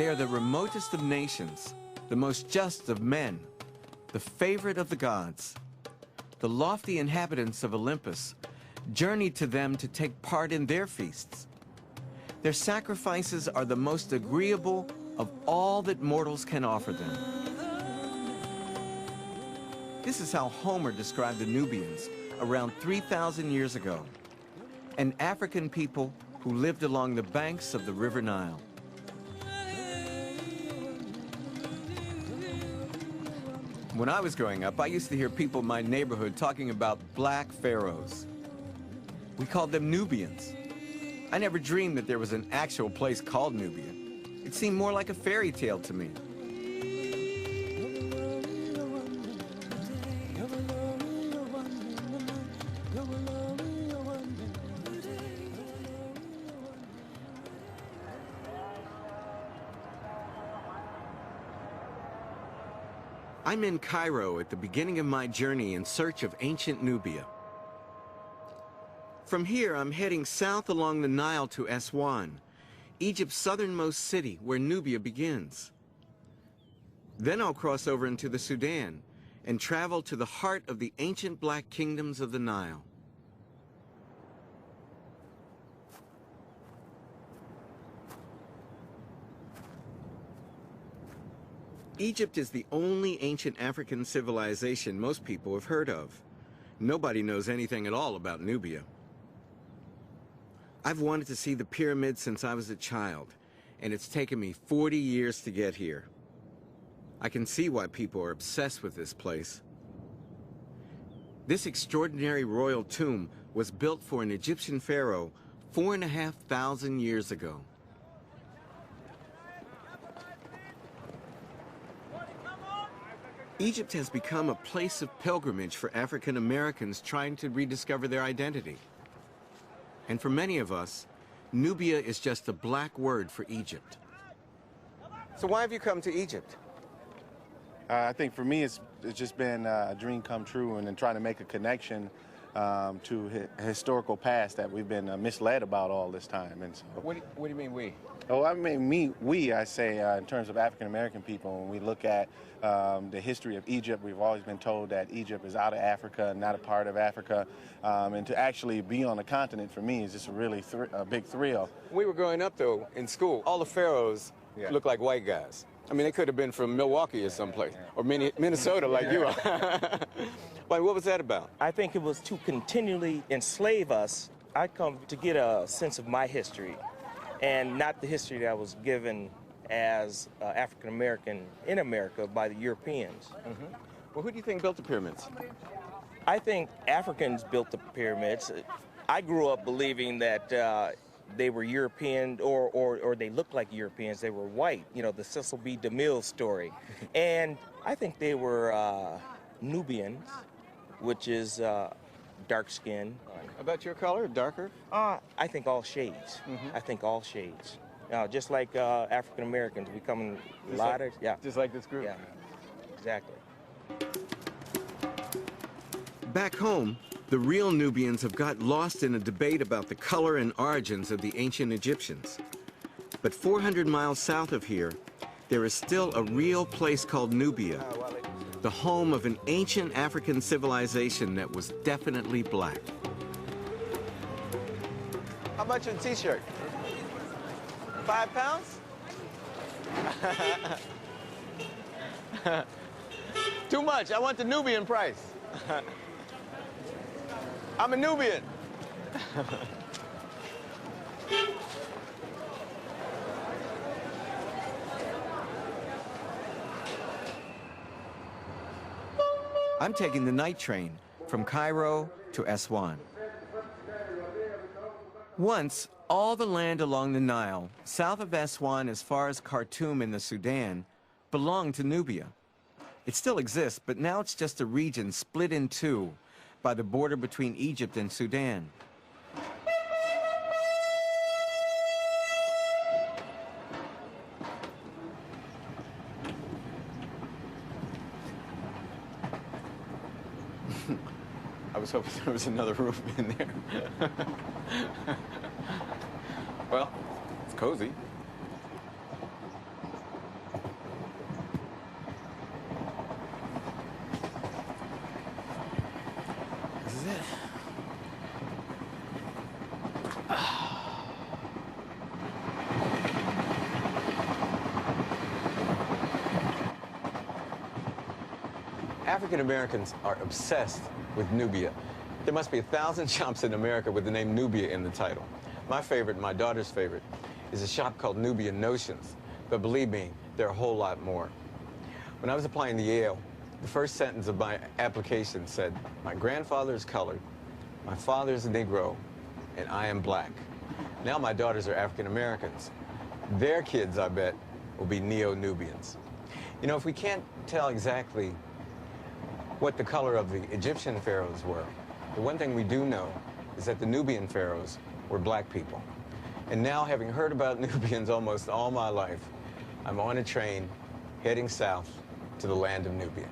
They are the remotest of nations, the most just of men, the favorite of the gods. The lofty inhabitants of Olympus journeyed to them to take part in their feasts. Their sacrifices are the most agreeable of all that mortals can offer them. This is how Homer described the Nubians around 3,000 years ago, an African people who lived along the banks of the River Nile. When I was growing up, I used to hear people in my neighborhood talking about black pharaohs. We called them Nubians. I never dreamed that there was an actual place called Nubia. It seemed more like a fairy tale to me. I'm in Cairo at the beginning of my journey in search of ancient Nubia. From here, I'm heading south along the Nile to Aswan, Egypt's southernmost city where Nubia begins. Then I'll cross over into the Sudan and travel to the heart of the ancient black kingdoms of the Nile. Egypt is the only ancient African civilization most people have heard of. Nobody knows anything at all about Nubia. I've wanted to see the pyramids since I was a child, and it's taken me 40 years to get here. I can see why people are obsessed with this place. This extraordinary royal tomb was built for an Egyptian pharaoh 4,500 years ago. Egypt has become a place of pilgrimage for African Americans trying to rediscover their identity. And for many of us, Nubia is just a black word for Egypt. So why have you come to Egypt? I think for me, it's just been a dream come true, and then trying to make a connection to a historical past that we've been misled about all this time. And so, What do you mean we? Oh, I mean I say in terms of African American people, when we look at the history of Egypt, we've always been told that Egypt is out of Africa, not a part of Africa, and to actually be on the continent for me is just a really a big thrill. When we were growing up though, in school, all the pharaohs looked like white guys. I mean, they could have been from Milwaukee or someplace, or Minnesota like you are. Like, what was that about? I think it was to continually enslave us. I come to get a sense of my history, and not the history that was given as African American in America by the Europeans. Mm-hmm. Well, who do you think built the pyramids? I think Africans built the pyramids. I grew up believing that they were European, or they looked like Europeans. They were white, you know, the Cecil B. DeMille story. And I think they were Nubians, which is dark skin. About your color, darker? I think all shades. Mm-hmm. I think all shades. Just like African Americans, we come in a lot of, yeah. Just like this group? Yeah, exactly. Back home, the real Nubians have got lost in a debate about the color and origins of the ancient Egyptians. But 400 miles south of here, there is still a real place called Nubia, the home of an ancient African civilization that was definitely black. How much a t-shirt? 5 pounds? Too much. I want the Nubian price. I'm a Nubian. I'm taking the night train from Cairo to Aswan. Once, all the land along the Nile, south of Aswan as far as Khartoum in the Sudan, belonged to Nubia. It still exists, but now it's just a region split in two by the border between Egypt and Sudan. I was hoping there was another room in there. Well, it's cozy. African Americans are obsessed with Nubia. There must be 1,000 shops in America with the name Nubia in the title. My favorite, my daughter's favorite, is a shop called Nubian Notions. But believe me, there are a whole lot more. When I was applying to Yale, the first sentence of my application said, my grandfather is colored, my father is a Negro, and I am black. Now my daughters are African Americans. Their kids, I bet, will be Neo-Nubians. You know, if we can't tell exactly what the color of the Egyptian pharaohs were, the one thing we do know is that the Nubian pharaohs were black people. And now, having heard about Nubians almost all my life, I'm on a train heading south to the land of Nubia.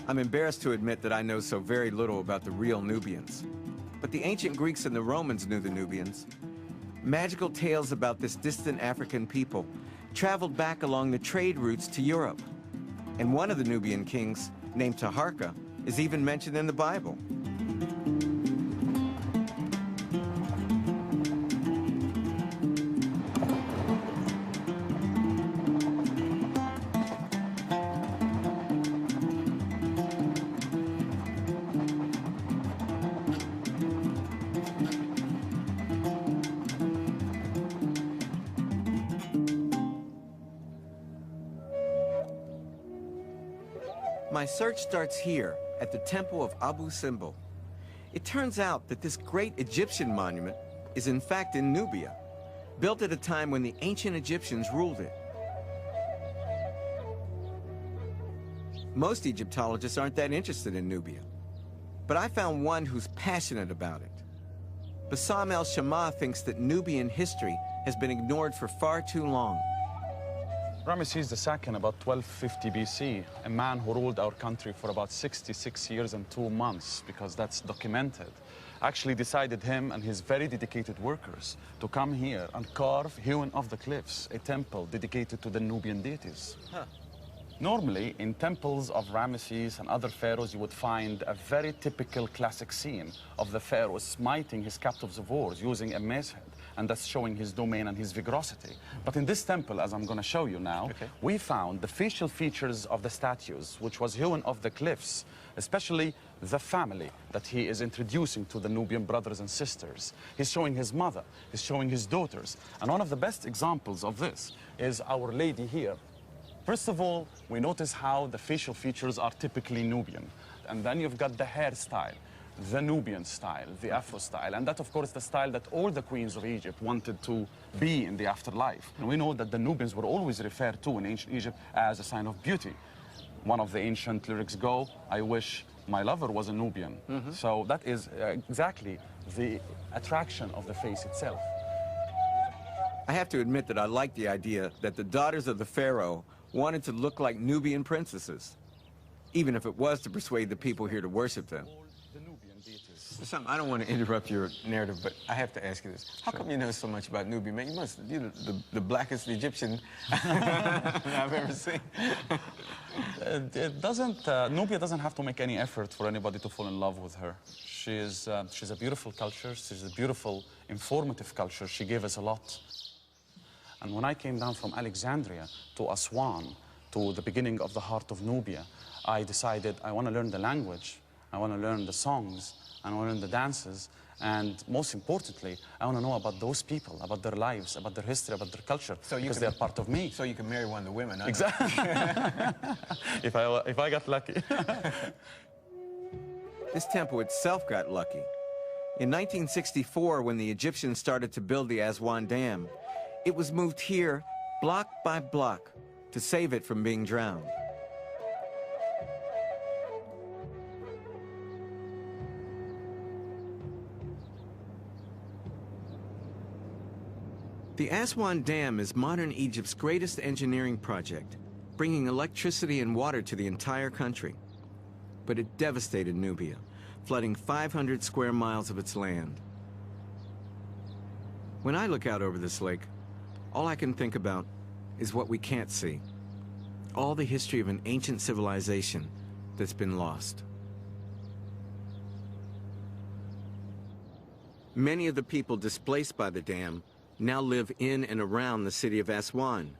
I'm embarrassed to admit that I know so very little about the real Nubians. But the ancient Greeks and the Romans knew the Nubians. Magical tales about this distant African people traveled back along the trade routes to Europe. And one of the Nubian kings, named Taharka, is even mentioned in the Bible. My search starts here at the temple of Abu Simbel. It turns out that this great Egyptian monument is in fact in Nubia, built at a time when the ancient Egyptians ruled it. Most Egyptologists aren't that interested in Nubia, but I found one who's passionate about it. Bassam el-Shama thinks that Nubian history has been ignored for far too long. Ramesses II, about 1250 BC, a man who ruled our country for about 66 years and 2 months, because that's documented, actually decided him and his very dedicated workers to come here and carve, hewn off the cliffs, a temple dedicated to the Nubian deities. Huh. Normally, in temples of Ramesses and other pharaohs, you would find a very typical classic scene of the pharaoh smiting his captives of war using a mace head, and that's showing his domain and his vigorosity. But in this temple, as I'm going to show you now, we found the facial features of the statues, which was hewn off the cliffs, especially the family that he is introducing to the Nubian brothers and sisters. He's showing his mother, he's showing his daughters. And one of the best examples of this is Our Lady here. First of all, we notice how the facial features are typically Nubian. And then you've got the hairstyle, the Nubian style, the Afro style. And that, of course, the style that all the queens of Egypt wanted to be in the afterlife. And we know that the Nubians were always referred to in ancient Egypt as a sign of beauty. One of the ancient lyrics go, I wish my lover was a Nubian. So that is exactly the attraction of the face itself. I have to admit that I like the idea that the daughters of the pharaoh wanted to look like Nubian princesses, even if it was to persuade the people here to worship them. I don't want to interrupt your narrative, but I have to ask you this. How come you know so much about Nubia, man? You must be the blackest Egyptian I've ever seen. Nubia doesn't have to make any effort for anybody to fall in love with her. She's a beautiful culture. She's a beautiful, informative culture. She gave us a lot. And when I came down from Alexandria to Aswan, to the beginning of the heart of Nubia, I decided I want to learn the language, I want to learn the songs, I want to learn the dances, and most importantly, I want to know about those people, about their lives, about their history, about their culture, because they're part of me. So you can marry one of the women, huh? Exactly. if I got lucky. This temple itself got lucky. In 1964, when the Egyptians started to build the Aswan Dam, it was moved here, block by block, to save it from being drowned. The Aswan Dam is modern Egypt's greatest engineering project, bringing electricity and water to the entire country. But it devastated Nubia, flooding 500 square miles of its land. When I look out over this lake, all I can think about is what we can't see. All the history of an ancient civilization that's been lost. Many of the people displaced by the dam now live in and around the city of Aswan.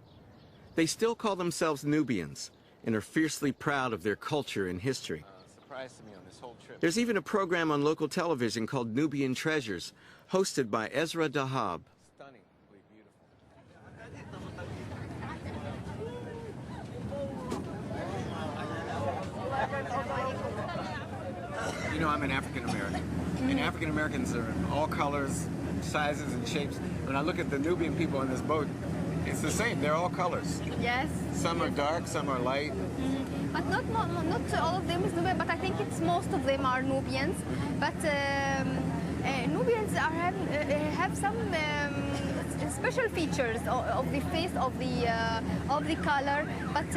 They still call themselves Nubians and are fiercely proud of their culture and history. Surprise to me on this whole trip. There's even a program on local television called Nubian Treasures, hosted by Ezra Dahab. Stunningly beautiful. You know, I'm an African American, and African Americans are all colors, sizes, and shapes. When I look at the Nubian people on this boat, it's the same. They're all colors. Yes. Some are dark, some are light. But not all of them is Nubian, but I think it's most of them are Nubians. But Nubians have some special features of the face, of the color. But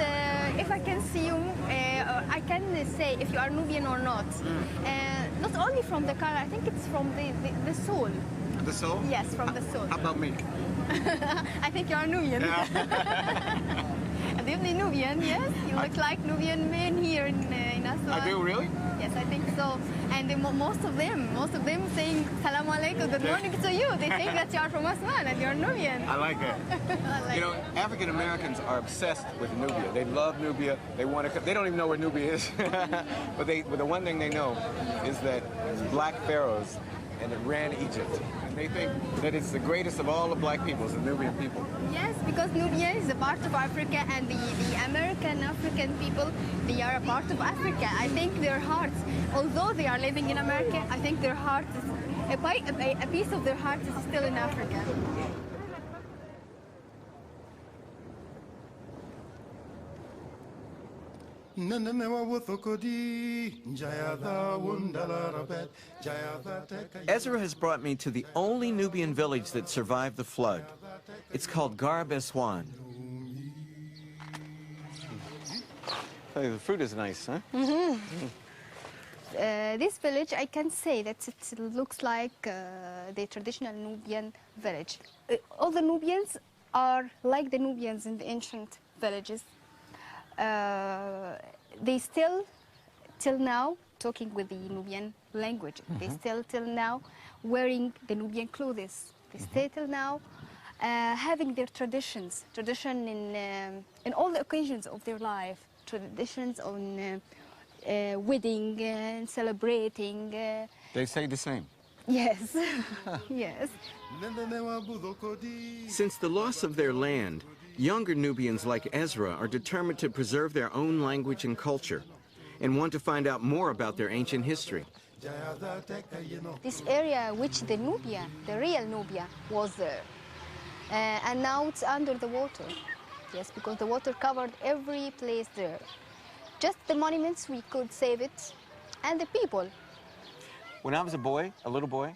if I can see you, I can say if you are Nubian or not. Not only from the color, I think it's from the soul. The soul? Yes, from the soul. How about me? I think you are Nubian. Definitely Nubian, yes. You look like Nubian men here in Aswan. I do, really? Yes, I think so. And most of them saying Salaam Alaikum, good morning to you. They think that you are from Aswan and you're Nubian. I like that. You know, African Americans are obsessed with Nubia. They love Nubia. They want to. They don't even know where Nubia is, but the one thing they know is that black pharaohs and it ran Egypt. And they think that it's the greatest of all the black peoples, the Nubian people. Yes, because Nubia is a part of Africa, and the African people, they are a part of Africa. I think their hearts, although they are living in America, I think their heart is, a piece of their heart is still in Africa. Ezra has brought me to the only Nubian village that survived the flood. It's called Garb Aswan. Hey, the fruit is nice, huh? This village, I can say that it looks like the traditional Nubian village. All the Nubians are like the Nubians in the ancient villages. They still, till now, talking with the Nubian language. They still, till now, wearing the Nubian clothes. They still, till now, having their tradition in all the occasions of their life, traditions on wedding and celebrating. They say the same. Yes, yes. Since the loss of their land, younger Nubians like Ezra are determined to preserve their own language and culture and want to find out more about their ancient history. This area which the Nubia, the real Nubia, was there. And now it's under the water. Yes, because the water covered every place there. Just the monuments, we could save it, and the people. When I was a boy, a little boy,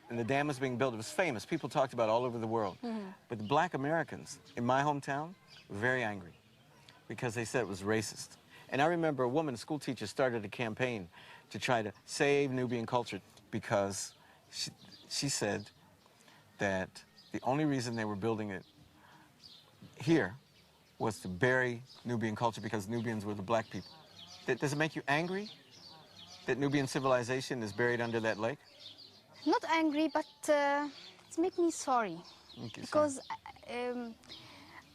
and the dam was being built, it was famous. People talked about it all over the world. But the black Americans in my hometown were very angry because they said it was racist. And I remember a woman, a school teacher, started a campaign to try to save Nubian culture because she said that the only reason they were building it here was to bury Nubian culture because Nubians were the black people. Does it make you angry that Nubian civilization is buried under that lake? Not angry, but it makes me sorry. Because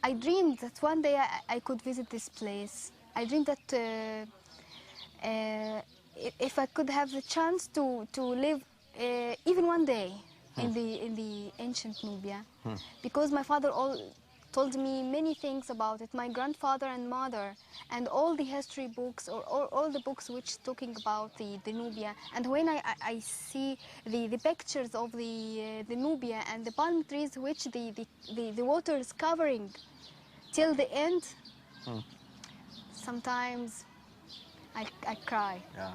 I dreamed that one day I could visit this place. I dreamed that if I could have the chance to live even one day in the ancient Nubia, because my father told me many things about it, my grandfather and mother, and all the history books, or all the books which talking about the Nubia. And when I see the pictures of the Nubia and the palm trees which the water is covering till the end, sometimes I cry. Yeah.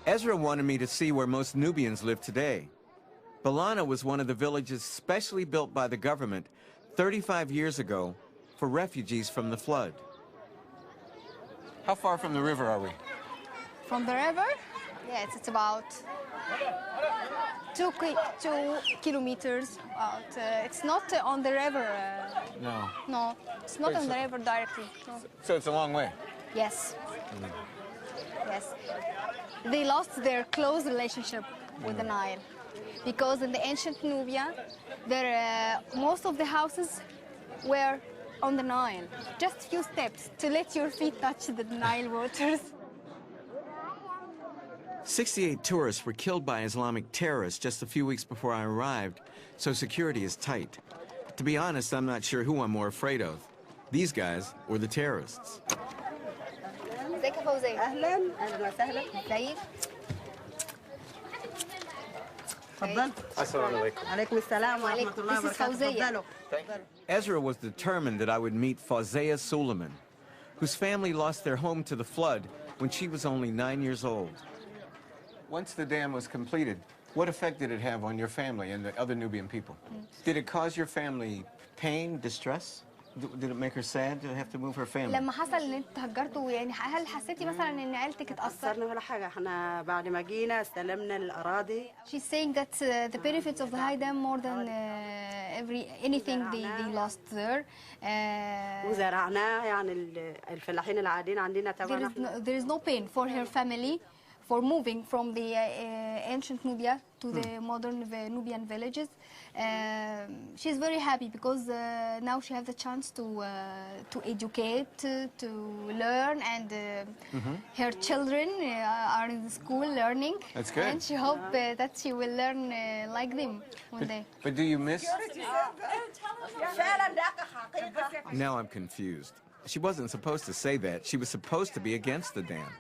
Ezra wanted me to see where most Nubians live today. Balana was one of the villages specially built by the government 35 years ago for refugees from the flood. How far from the river are we? From the river? Yes, it's about 2 kilometers out. It's not on the river. No. No, it's not on the river directly. No. So it's a long way? Yes. Yes. They lost their close relationship with the Nile because in the ancient Nubia, most of the houses were on the Nile. Just a few steps to let your feet touch the Nile waters. 68 tourists were killed by Islamic terrorists just a few weeks before I arrived, so security is tight. To be honest, I'm not sure who I'm more afraid of, these guys or the terrorists. ازيك يا فوزية؟ اهلا وسهلا. ازيك؟ اتفضل. Assalamu alaikum. عليكم السلام ورحمة الله This is وبركاته. Fawzia. اتفضلوا. Ezra was determined that I would meet Fawzia Suleiman, whose family lost their home to the flood when she was only 9 years old. Once the dam was completed, what effect did it have on your family and the other Nubian people? Did it cause your family pain, distress? Did it make her sad to have to move her family? لما حصل ان انتوا تهجرتوا يعني هل حسيتي مثلا ان عيلتك اتأثر؟ أثرنا ولا حاجة، احنا بعد ما جينا استلمنا الأراضي. She's saying that the benefits of the high dam more than anything they lost there. وزرعناه يعني الفلاحين العاديين عندنا طبعا. There is no pain for her family for moving from the ancient Nubia to the modern Nubian villages. She's very happy because now she has the chance to educate, to learn, and her children are in the school learning. That's good. And she hopes that she will learn like them one day. But do you miss? Now I'm confused. She wasn't supposed to say that. She was supposed to be against the dam.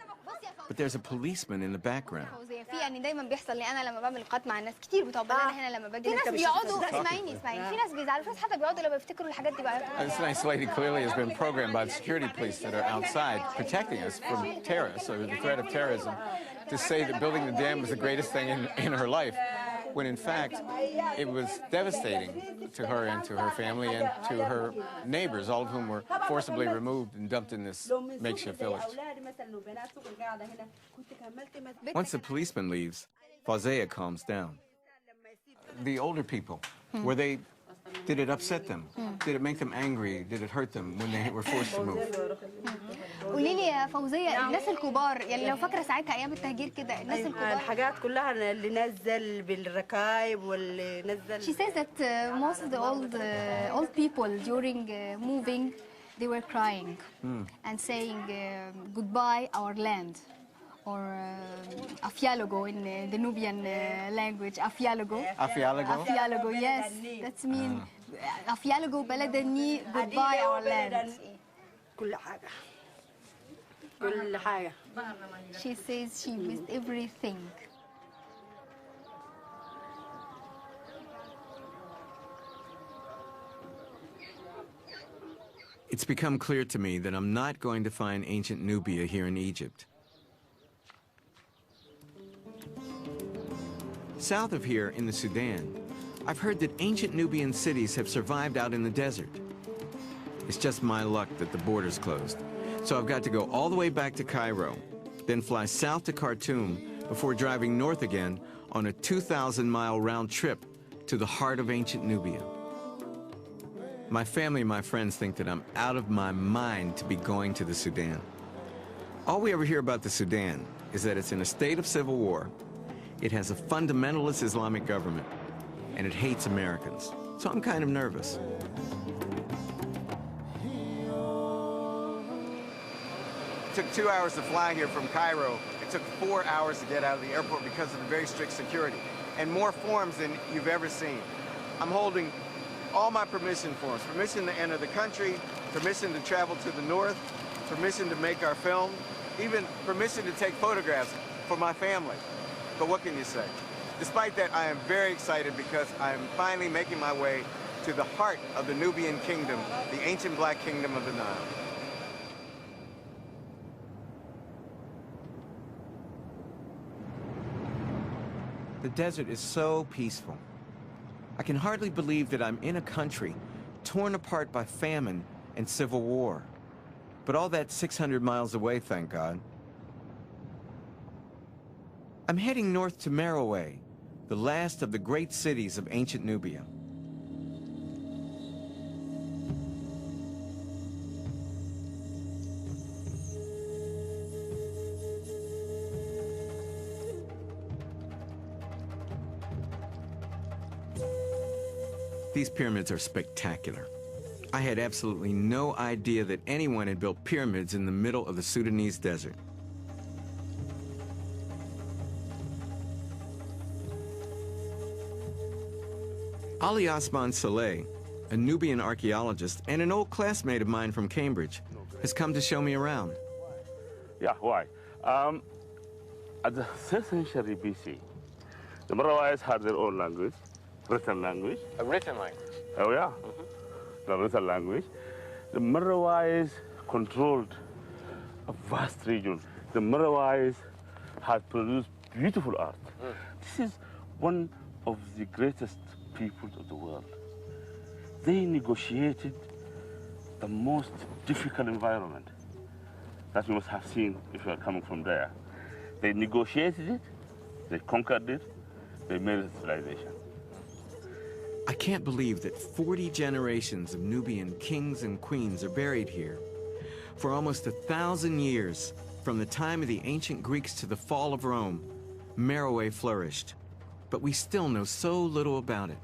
But there's a policeman in the background. في يعني دايما بيحصل لي انا لما بعمل لقاءات مع ناس كتير بتوع بلدنا هنا لما باجي في ناس بيقعدوا اسمعيني في ناس بيزعلوا في ناس حتى بيقعدوا لما بيفتكروا الحاجات دي بقى. This nice lady clearly has been programmed by the security police that are outside protecting us from terrorists or the threat of terrorism to say that building the dam was the greatest thing in her life, when in fact it was devastating to her and to her family and to her neighbors, all of whom were forcibly removed and dumped in this makeshift village. Once the policeman leaves, Fawzia calms down. The older people, did it upset them? Did it make them angry? Did it hurt them when they were forced to move? قولي لي يا فوزية الناس الكبار يعني لو فاكرة ساعتها أيام التهجير كده الناس الكبار الحاجات كلها اللي نزل بالركايب واللي نزل. She says that most of the old people during moving they were crying and saying goodbye our land or afialogo in the Nubian language afialogo. Afialogo? Afialogo, yes. That's mean afialogo بلدني goodbye our land. كل حاجة. كل حاجة. She says she missed everything. It's become clear to me that I'm not going to find ancient Nubia here in Egypt. South of here, in the Sudan, I've heard that ancient Nubian cities have survived out in the desert. It's just my luck that the border's closed. So I've got to go all the way back to Cairo, then fly south to Khartoum before driving north again on a 2,000-mile round trip to the heart of ancient Nubia. My family and my friends think that I'm out of my mind to be going to the Sudan. All we ever hear about the Sudan is that it's in a state of civil war, it has a fundamentalist Islamic government, and it hates Americans. So I'm kind of nervous. It took 2 hours to fly here from Cairo. It took 4 hours to get out of the airport because of the very strict security, and more forms than you've ever seen. I'm holding all my permission forms, permission to enter the country, permission to travel to the north, permission to make our film, even permission to take photographs for my family. But what can you say? Despite that, I am very excited because I am finally making my way to the heart of the Nubian kingdom, the ancient black kingdom of the Nile. The desert is so peaceful. I can hardly believe that I'm in a country torn apart by famine and civil war. But all that's 600 miles away, thank God. I'm heading north to Merowe, the last of the great cities of ancient Nubia. These pyramids are spectacular. I had absolutely no idea that anyone had built pyramids in the middle of the Sudanese desert. Ali Osman Saleh, a Nubian archaeologist and an old classmate of mine from Cambridge, has come to show me around. Yeah, why? At the 6th century BC, the Marawites had their own language, written language. A written language? Oh, yeah, the written language. The Marawites controlled a vast region. The Marawites had produced beautiful art. This is one of the greatest peoples of the world. They negotiated the most difficult environment that you must have seen if you are coming from there. They negotiated it, they conquered it, they made it a civilization. I can't believe that 40 generations of Nubian kings and queens are buried here. For almost 1,000 years, from the time of the ancient Greeks to the fall of Rome, Merowe flourished. But we still know so little about it.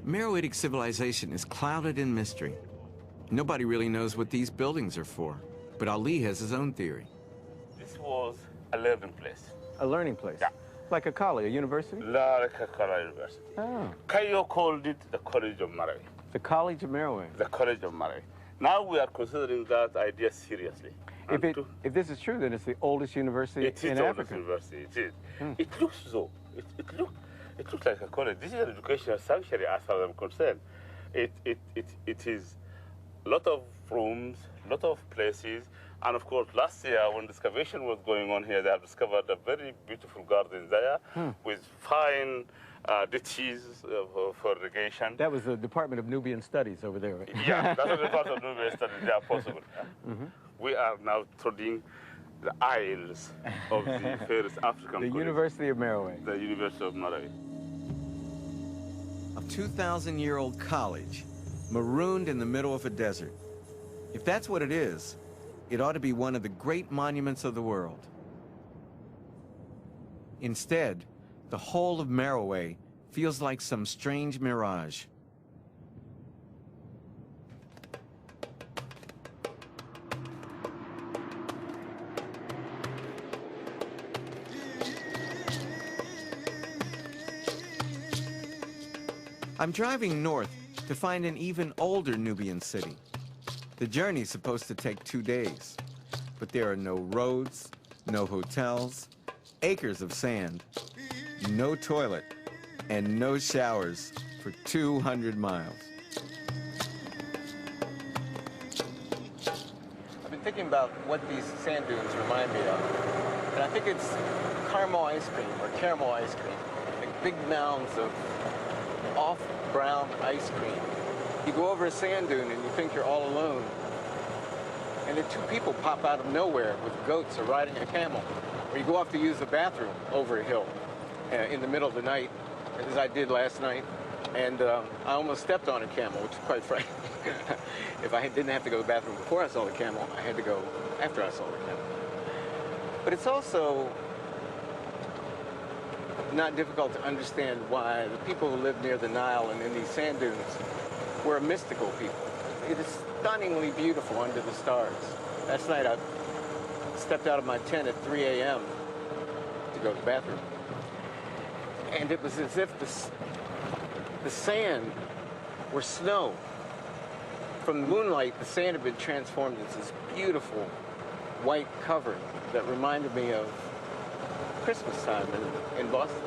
Meroitic civilization is clouded in mystery. Nobody really knows what these buildings are for, but Ali has his own theory. This was a learning place. A learning place? Yeah. Like a college, a university? Like a college university. Oh. Cairo called it the College of Merowe. The College of Merowe. The College of Merowe. Now we are considering that idea seriously. If this is true, then it's the oldest university it is in the Africa. oldest university, it is. It looks so. It looks like a college. This is an educational sanctuary as far as I'm concerned. It is a lot of rooms, a lot of places, and of course last year when the excavation was going on here, they have discovered a very beautiful garden there with fine ditches for irrigation. That was the Department of Nubian Studies over there. Right? Yeah, that was the part of Nubian studies, they are possible. We are now treading the aisles of the fairest African college. University of Merowe. The University of Merowe. A 2,000-year-old college, marooned in the middle of a desert. If that's what it is, it ought to be one of the great monuments of the world. Instead, the whole of Merowe feels like some strange mirage. I'm driving north to find an even older Nubian city. The journey's supposed to take 2 days, but there are no roads, no hotels, acres of sand, no toilet, and no showers for 200 miles. I've been thinking about what these sand dunes remind me of. And I think it's caramel ice cream or caramel ice cream. Like big mounds of off-brown ice cream. You go over a sand dune and you think you're all alone. And then two people pop out of nowhere with goats or riding a camel. Or you go off to use the bathroom over a hill in the middle of the night, as I did last night. And I almost stepped on a camel, which is quite frightening. If I didn't have to go to the bathroom before I saw the camel, I had to go after I saw the camel. But it's also not difficult to understand why the people who live near the Nile and in these sand dunes were a mystical people. It is stunningly beautiful under the stars. Last night I stepped out of my tent at 3 a.m. to go to the bathroom. And it was as if the sand were snow. From the moonlight, the sand had been transformed into this beautiful white cover that reminded me of Christmas time in Boston.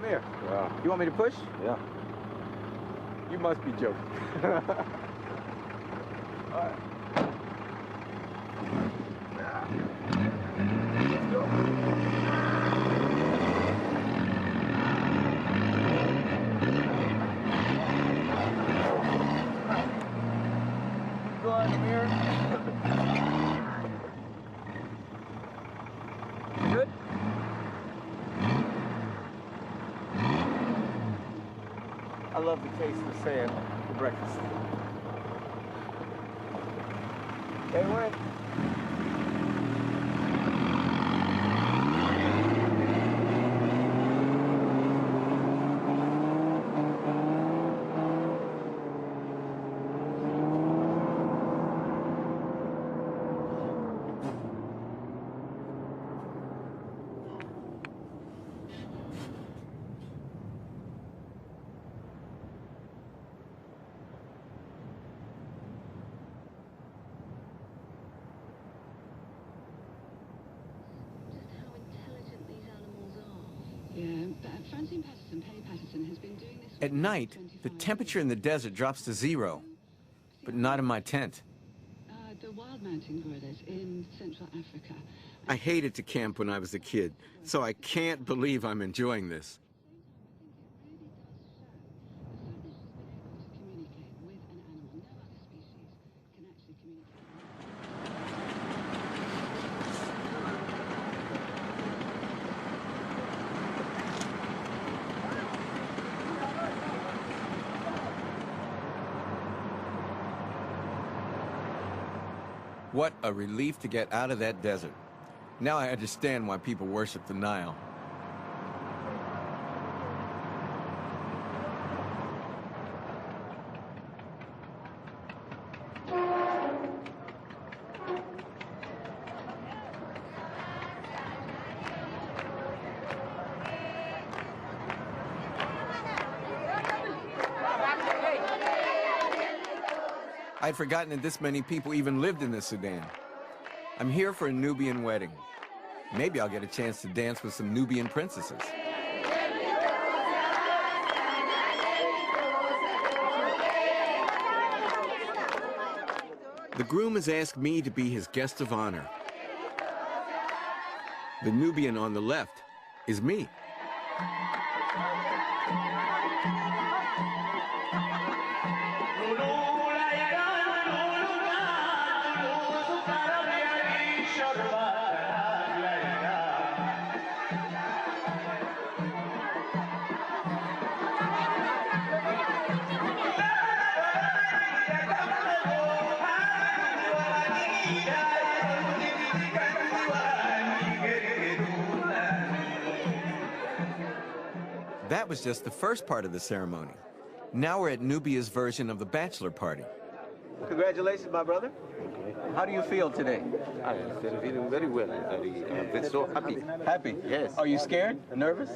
Come here. Yeah. You want me to push? Yeah. You must be joking. All right. Go on, Amir. Good? I love the taste of sand for breakfast. Stay away. At night, the temperature in the desert drops to 0, but not in my tent. The wild mountain gorillas in Central Africa. I hated to camp when I was a kid, so I can't believe I'm enjoying this. What a relief to get out of that desert. Now I understand why people worship the Nile. I'd forgotten that this many people even lived in the Sudan. I'm here for a Nubian wedding. Maybe I'll get a chance to dance with some Nubian princesses. The groom has asked me to be his guest of honor. The Nubian on the left is me. That was just the first part of the ceremony. Now we're at Nubia's version of the bachelor party. Congratulations, my brother. How do you feel today? I feel feeling very well. I feel so happy. Happy? Yes. Are you scared? Nervous?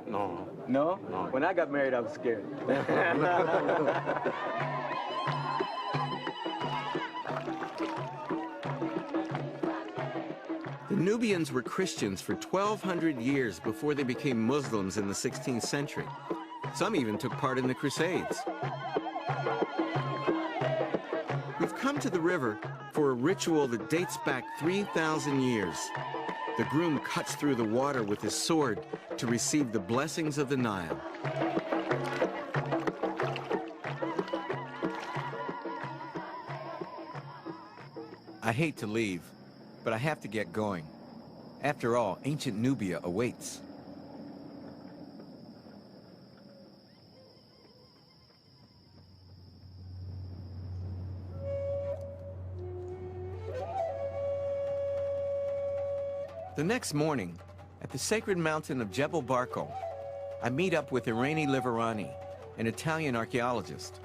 No. No? No. When I got married, I was scared. The Nubians were Christians for 1,200 years before they became Muslims in the 16th century. Some even took part in the Crusades. We've come to the river for a ritual that dates back 3,000 years. The groom cuts through the water with his sword to receive the blessings of the Nile. I hate to leave, but I have to get going. After all, ancient Nubia awaits. The next morning, at the sacred mountain of Jebel Barkal, I meet up with Irani Liverani, an Italian archaeologist.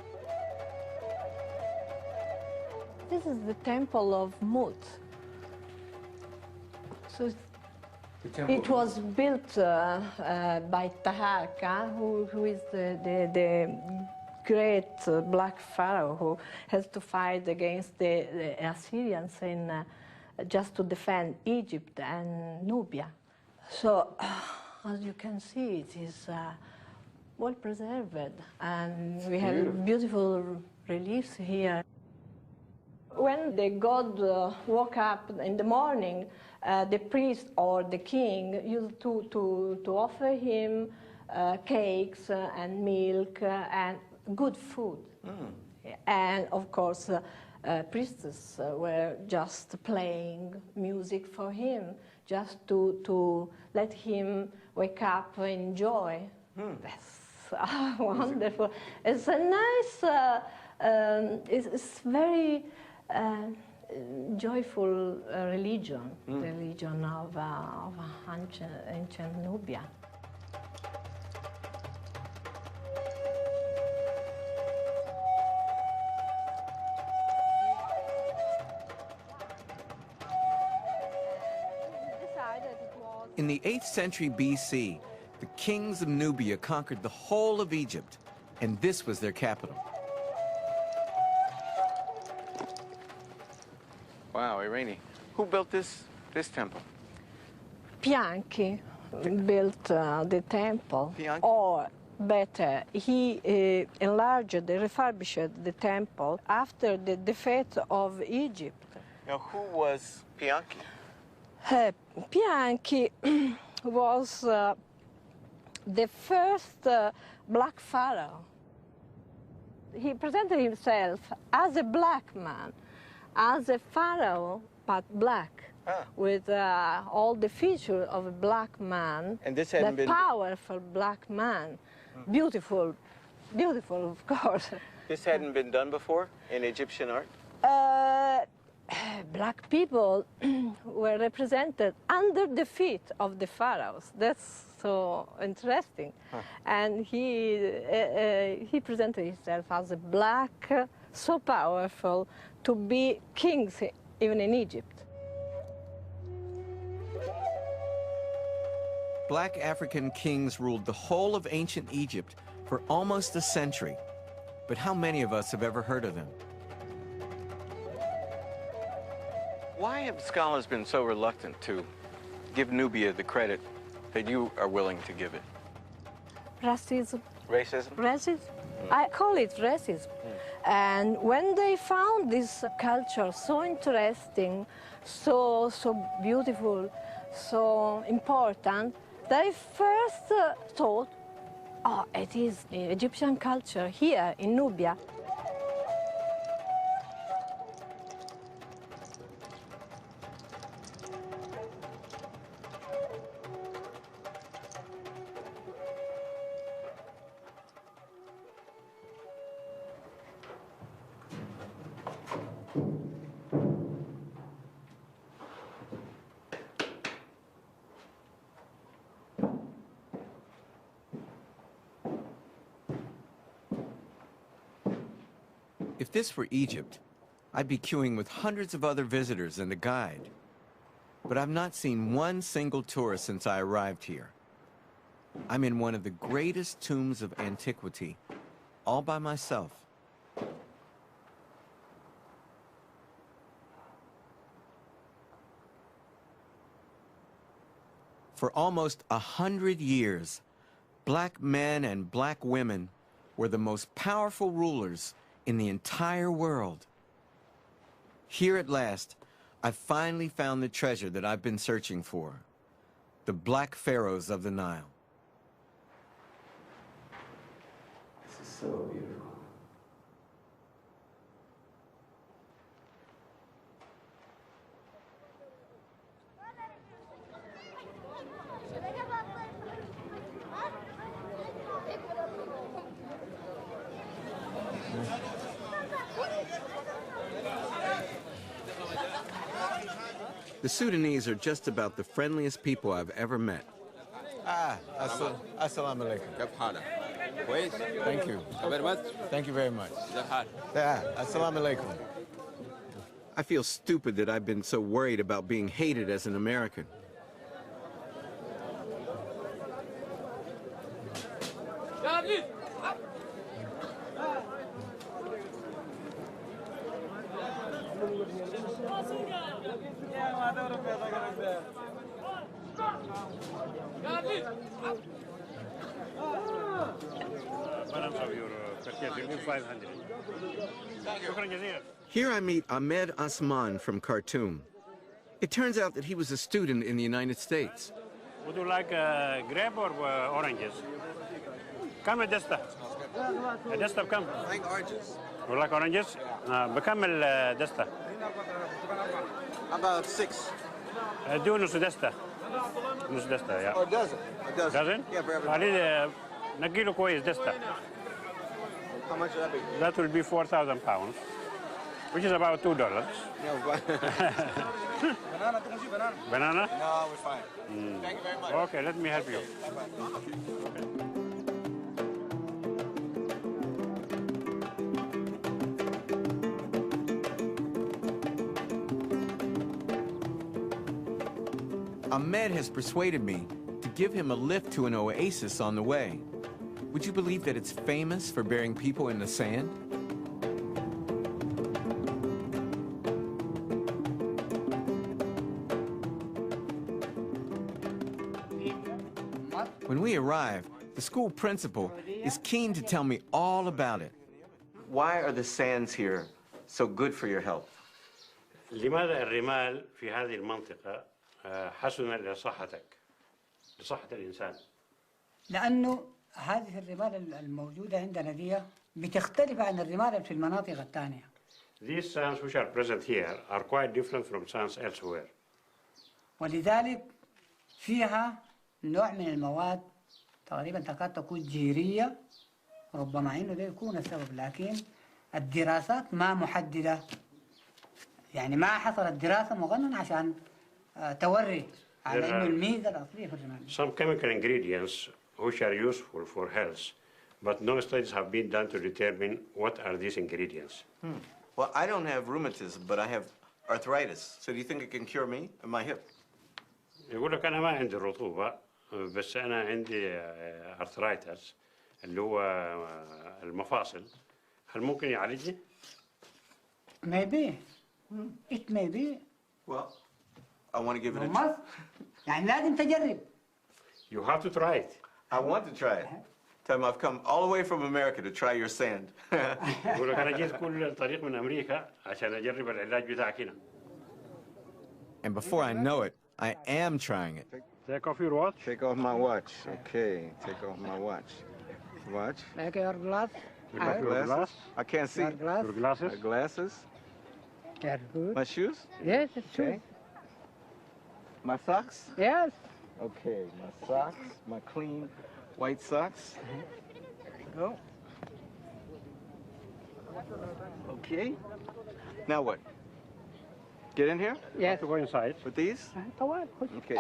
This is the temple of Mut. So it was built by Taharqa, who is the great black pharaoh who has to fight against the Assyrians in, just to defend Egypt and Nubia. So as you can see, it is well preserved, and we have beautiful reliefs here. When the god woke up in the morning, the priest or the king used to offer him cakes and milk and good food. And of course, priestesses were just playing music for him, just to let him wake up in joy. That's wonderful. It's a nice, it's very joyful religion, the religion of ancient Nubia. In the 8th century BC, the kings of Nubia conquered the whole of Egypt, and this was their capital. Wow, Irene, who built this temple? Bianchi built the temple, Bianchi? or better, he enlarged, refurbished the temple after the defeat of Egypt. Now, who was Bianchi? Bianchi was the first black pharaoh. He presented himself as a black man, as a pharaoh, but black, with all the features of a black man, And this hadn't the been... powerful black man, beautiful, beautiful, of course. This hadn't been done before in Egyptian art? Black people were represented under the feet of the pharaohs. That's so interesting. And he presented himself as a black, so powerful, to be kings even in Egypt. Black African kings ruled the whole of ancient Egypt for almost a century. But how many of us have ever heard of them? Why have scholars been so reluctant to give Nubia the credit that you are willing to give it? Racism. Racism? Racism. I call it racism. And when they found this culture so interesting, so beautiful, so important, they first thought, oh, it is the Egyptian culture here in Nubia. If this were Egypt, I'd be queuing with hundreds of other visitors and a guide. But I've not seen one single tourist since I arrived here. I'm in one of the greatest tombs of antiquity, all by myself. For almost 100 years, black men and black women were the most powerful rulers in the entire world. Here at last, I've finally found the treasure that I've been searching for, the black pharaohs of the Nile. This is so beautiful. The Sudanese are just about the friendliest people I've ever met. Assalamu alaikum. Thank you. Very much. Thank you very much. Assalamu alaikum. I feel stupid that I've been so worried about being hated as an American. Here I meet Ahmed Osman from Khartoum. It turns out that he was a student in the United States. Would you like grape or oranges? Come desta. Desta come. I like oranges. You like oranges? بكم دستا؟ About 6. do نص دستا. نص دستا yeah. Or a dozen. A dozen. Dozen? Yeah, for everyone. عليه نقيله كويس دستا. How much would that be? That will be 4,000 pounds, which is about $2. No, Banana? No, we're fine. Thank you very much. Okay, let me help you. Ahmed has persuaded me to give him a lift to an oasis on the way. Would you believe that it's famous for burying people in the sand? When we arrive, the school principal is keen to tell me all about it. Why are the sands here so good for your health? لماذا الرمال في هذه المنطقة حسنة لصحتك لصحة الإنسان؟ لأنه هذه الرمال الموجودة عندنا دي بتختلف عن الرمال في المناطق الثانية. These sands which are present here are quite different from sands elsewhere. ولذلك فيها نوع من المواد تقريبا تكاد تكون جيرية، ربما إنه ده يكون السبب، لكن الدراسات ما محددة، يعني ما حصلت دراسة مقننة عشان توري على إنه الميزة الأصلية في الرمال. Some chemical ingredients which are useful for health, but no studies have been done to determine what are these ingredients. Well, I don't have rheumatism, but I have arthritis. So do you think it can cure me and my hip? يقول لك أنا ما عندي الرطوبة بس أنا عندي arthritis اللي هو المفاصل. هل ممكن يعالجني؟ Maybe. It may be. Well, I want to give it a try. يعني لازم تجرب. You have to try it. I want to try it. Tell them I've come all the way from America to try your sand. يقول لك أنا جيت كل الطريق من أمريكا عشان أجرب العلاج بتاعك هنا. And before I know it, I am trying it. Take off your watch. Take off my watch. Okay, take off my watch. Watch. Like your glass. My glasses. I can't see. Your glasses. My glasses. Very good. My shoes. Yes, it's true. My socks. Yes. Okay, my socks. My clean white socks. There you go. Okay. Now what? Get in here? Yes. To go inside. With these? طوال. Okay.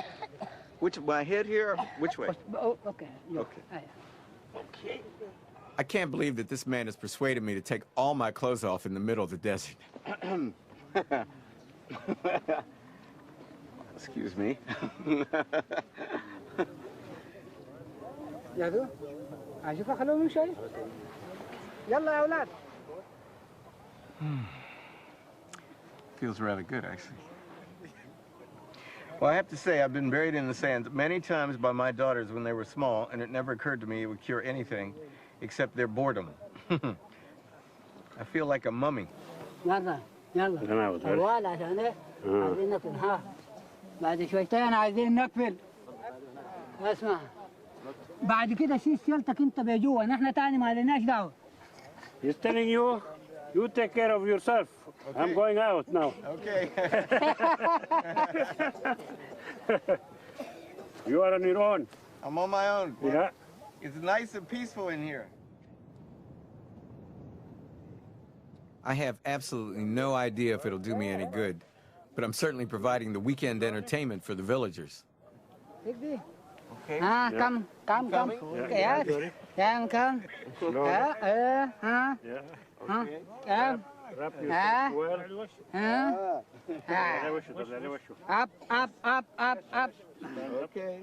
My head here? Which way? Oh, okay. Okay. Okay. I can't believe that this man has persuaded me to take all my clothes off in the middle of the desert. Excuse me. يا ذو أشوفها خلوهم شيء يلا يا أولاد. Feels rather good, actually. Well, I have to say, I've been buried in the sand many times by my daughters when they were small, and it never occurred to me it would cure anything except their boredom. I feel like a mummy. يلا يلا طوال عشان إيه عايزين نقفل ها بعد شويتين عايزين نقفل. اسمع بعد كده شيل سيارتك انت بجوا، نحن تاني ما لناش دعوه. He's telling you, you take care of yourself. Okay. I'm going out now. Okay. You are on your own. I'm on my own. Yeah. It's nice and peaceful in here. I have absolutely no idea if it'll do me any good, but I'm certainly providing the weekend entertainment for the villagers. Okay. Come. Yeah. Come. Yeah. Wrap yourself well. Up. Okay.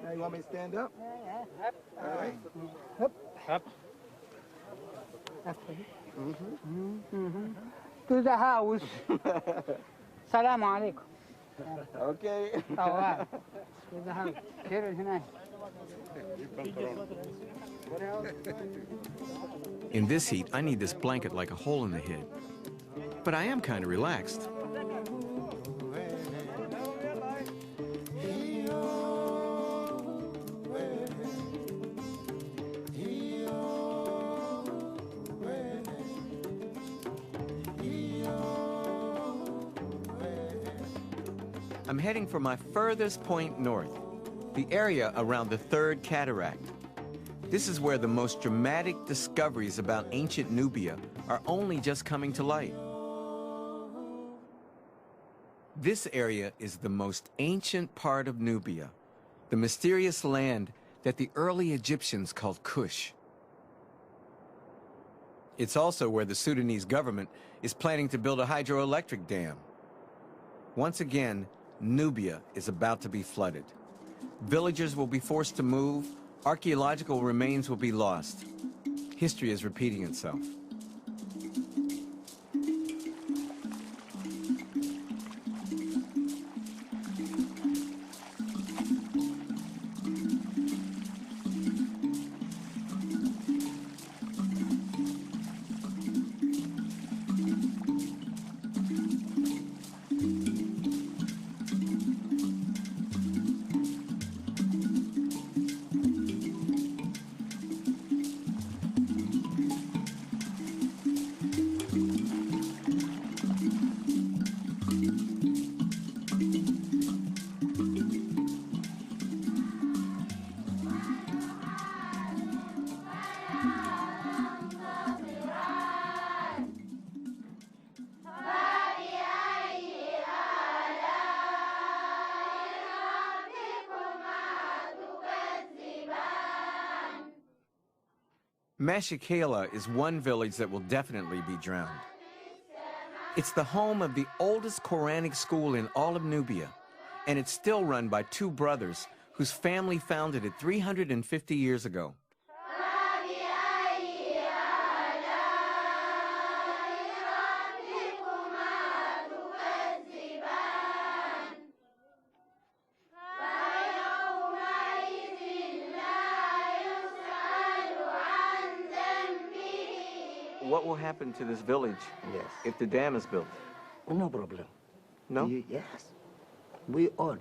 Now you want me to stand up? All right. Up. To the house. Salaam alaikum. Okay. In this heat, I need this blanket like a hole in the head. But I am kind of relaxed. I'm heading for my furthest point north, the area around the Third Cataract. This is where the most dramatic discoveries about ancient Nubia are only just coming to light. This area is the most ancient part of Nubia, the mysterious land that the early Egyptians called Kush. It's also where the Sudanese government is planning to build a hydroelectric dam. Once again, Nubia is about to be flooded. Villagers will be forced to move, archaeological remains will be lost. History is repeating itself. Mashikela is one village that will definitely be drowned. It's the home of the oldest Quranic school in all of Nubia, and it's still run by two brothers whose family founded it 350 years ago. What will happen to this village if the dam is built? No problem. No? Yes. We all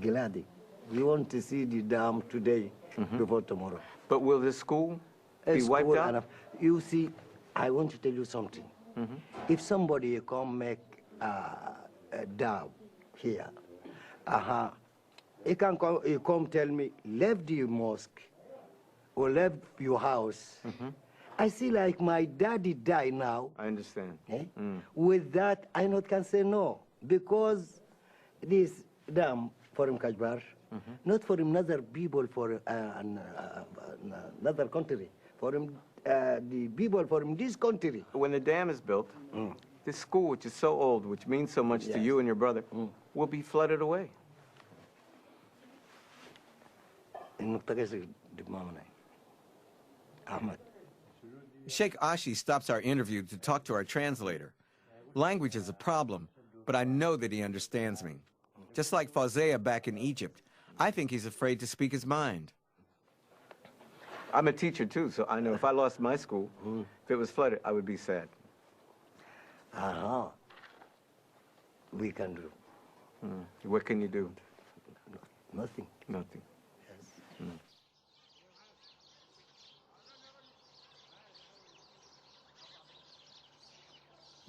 glad. We want to see the dam today before tomorrow. But will this school be wiped out? You see, I want to tell you something. If somebody come make a dam here, he come tell me, leave the mosque or leave your house. I see like my daddy died now. I understand. With that, I not can say no, because this dam for him Kajbar, not for him another people for another country, for him the people for him this country. When the dam is built, this school, which is so old, which means so much to you and your brother, will be flooded away. Ahmed. Sheikh Ashi stops our interview to talk to our translator. Language is a problem, but I know that he understands me. Just like Fawzia back in Egypt, I think he's afraid to speak his mind. I'm a teacher too, so I know if I lost my school, if it was flooded, I would be sad. We can do. What can you do? Nothing. Nothing. Yes.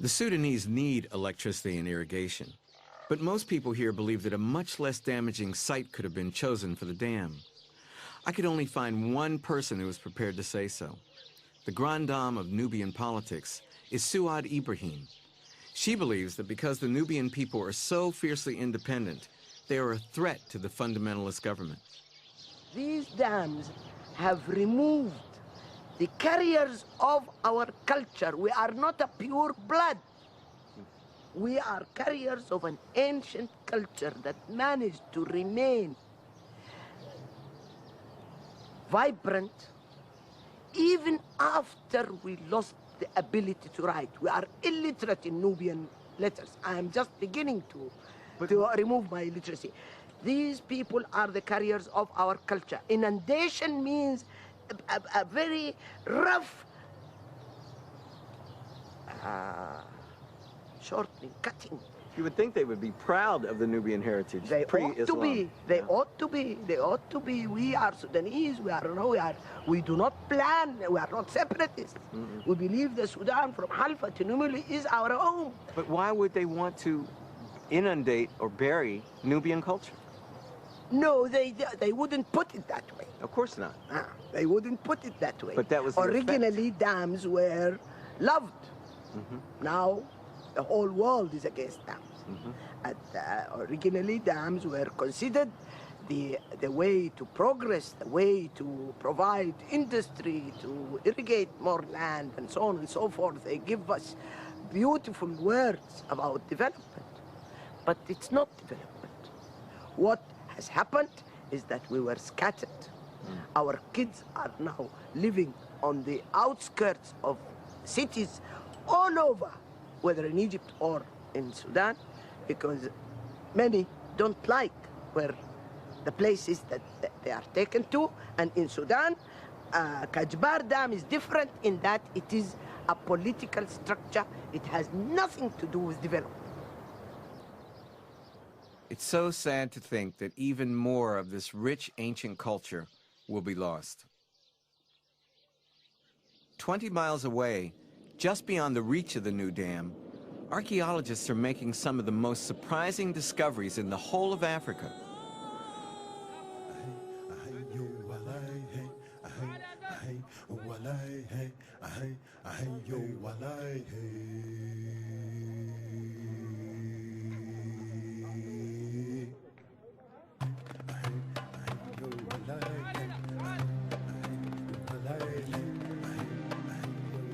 The Sudanese need electricity and irrigation, but most people here believe that a much less damaging site could have been chosen for the dam. I could only find one person who was prepared to say so. The grande dame of Nubian politics is Suad Ibrahim. She believes that because the Nubian people are so fiercely independent, they are a threat to the fundamentalist government. These dams have removed the carriers of our culture. We are not a pure blood. We are carriers of an ancient culture that managed to remain vibrant even after we lost the ability to write. We are illiterate in Nubian letters. I am just beginning to to remove my illiteracy. These people are the carriers of our culture. Inundation means a very rough, shortening, cutting. You would think they would be proud of the Nubian heritage. They ought to pre-Islam. be. They ought to be. They ought to be. We are Sudanese. We do not plan. We are not separatists. We believe the Sudan from Halfa to Numili is our home. But why would they want to inundate or bury Nubian culture? No, they wouldn't put it that way. Of course not. They wouldn't put it that way. But that was the originally dams were loved. Now the whole world is against dams. Originally dams were considered the way to progress, the way to provide industry, to irrigate more land, and so on and so forth. They give us beautiful words about development, but it's not development. What has happened is that we were scattered. Our kids are now living on the outskirts of cities all over, whether in Egypt or in Sudan, because many don't like where the places that they are taken to. And in Sudan, Kajbar Dam is different in that it is a political structure. It has nothing to do with development. It's so sad to think that even more of this rich ancient culture will be lost. 20 miles away, just beyond the reach of the new dam, archaeologists are making some of the most surprising discoveries in the whole of Africa.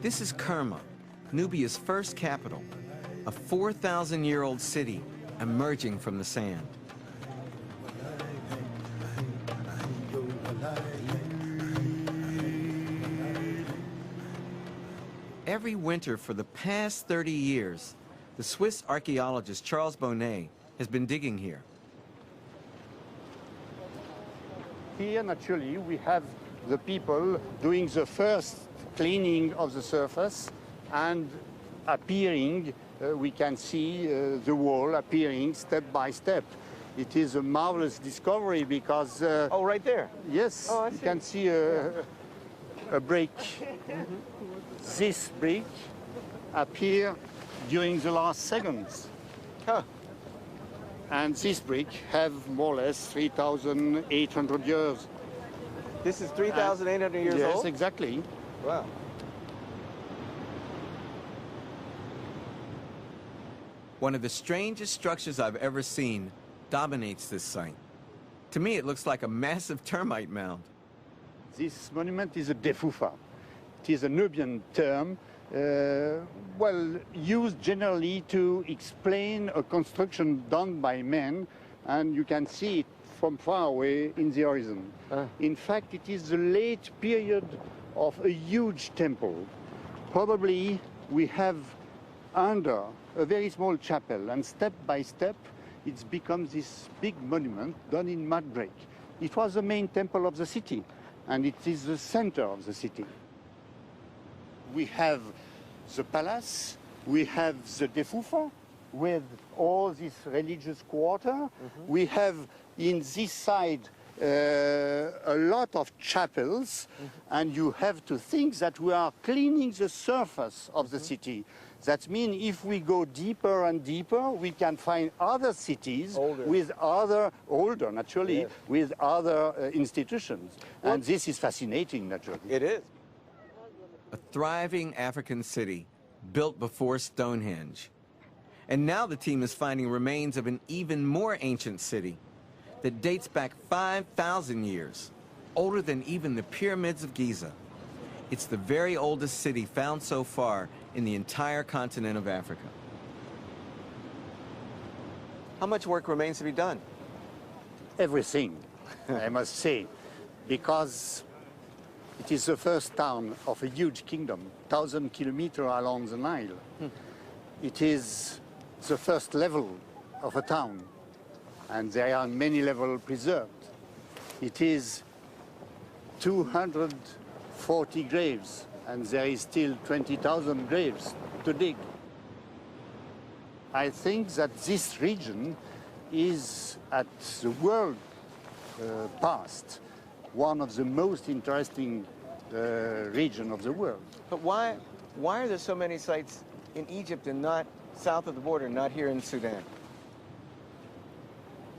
This is Kerma, Nubia's first capital, a 4,000-year-old city emerging from the sand. Every winter for the past 30 years, the Swiss archaeologist Charles Bonnet has been digging here. Here, naturally, we have the people doing the first cleaning of the surface and appearing, we can see the wall appearing step by step. It is a marvelous discovery because... oh, right there? Yes, oh, you can see a break. This break appear during the last seconds. And this brick have more or less 3,800 years. This is 3,800 years old? Yes, exactly. Wow. One of the strangest structures I've ever seen dominates this site. To me, it looks like a massive termite mound. This monument is a defufa. It is a Nubian term, well, used generally to explain a construction done by men, and you can see it from far away in the horizon. In fact, it is the late period of a huge temple. Probably we have under a very small chapel, and step by step, it's become this big monument done in mud brick. It was the main temple of the city, and it is the center of the city. We have the palace, we have the defufa with all this religious quarter. We have in this side a lot of chapels, and you have to think that we are cleaning the surface of the city. That means if we go deeper and deeper, we can find other cities with other, older naturally, with other institutions. And this is fascinating, naturally. It is. A thriving African city built before Stonehenge. And now the team is finding remains of an even more ancient city that dates back 5,000 years, older than even the pyramids of Giza. It's the very oldest city found so far in the entire continent of Africa. How much work remains to be done? Everything, I must say, because it is the first town of a huge kingdom, 1,000 kilometers along the Nile. It is the first level of a town. and they are on many levels preserved. It is 240 graves, and there is still 20,000 graves to dig. I think that this region is, at the world past, one of the most interesting region of the world. But why are there so many sites in Egypt and not south of the border, not here in Sudan?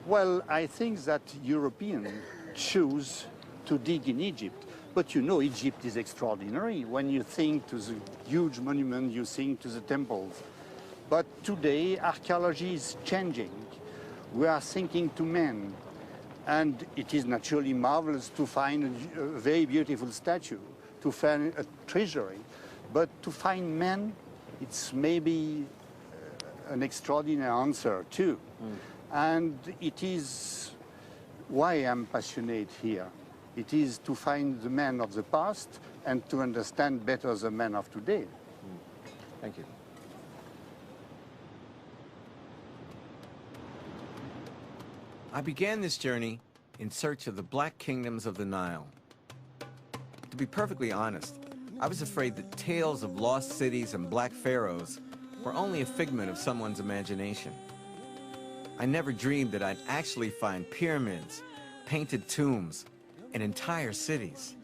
Well, I think that Europeans choose to dig in Egypt. But you know, Egypt is extraordinary. When you think to the huge monument, you think to the temples. But today, archaeology is changing. We are thinking to men. And it is naturally marvelous to find a very beautiful statue, to find a treasury. But to find men, it's maybe an extraordinary answer too. And it is why I'm passionate here. It is to find the men of the past and to understand better the men of today. Thank you. I began this journey in search of the black kingdoms of the Nile. To be perfectly honest, I was afraid that tales of lost cities and black pharaohs were only a figment of someone's imagination. I never dreamed that I'd actually find pyramids, painted tombs, and entire cities.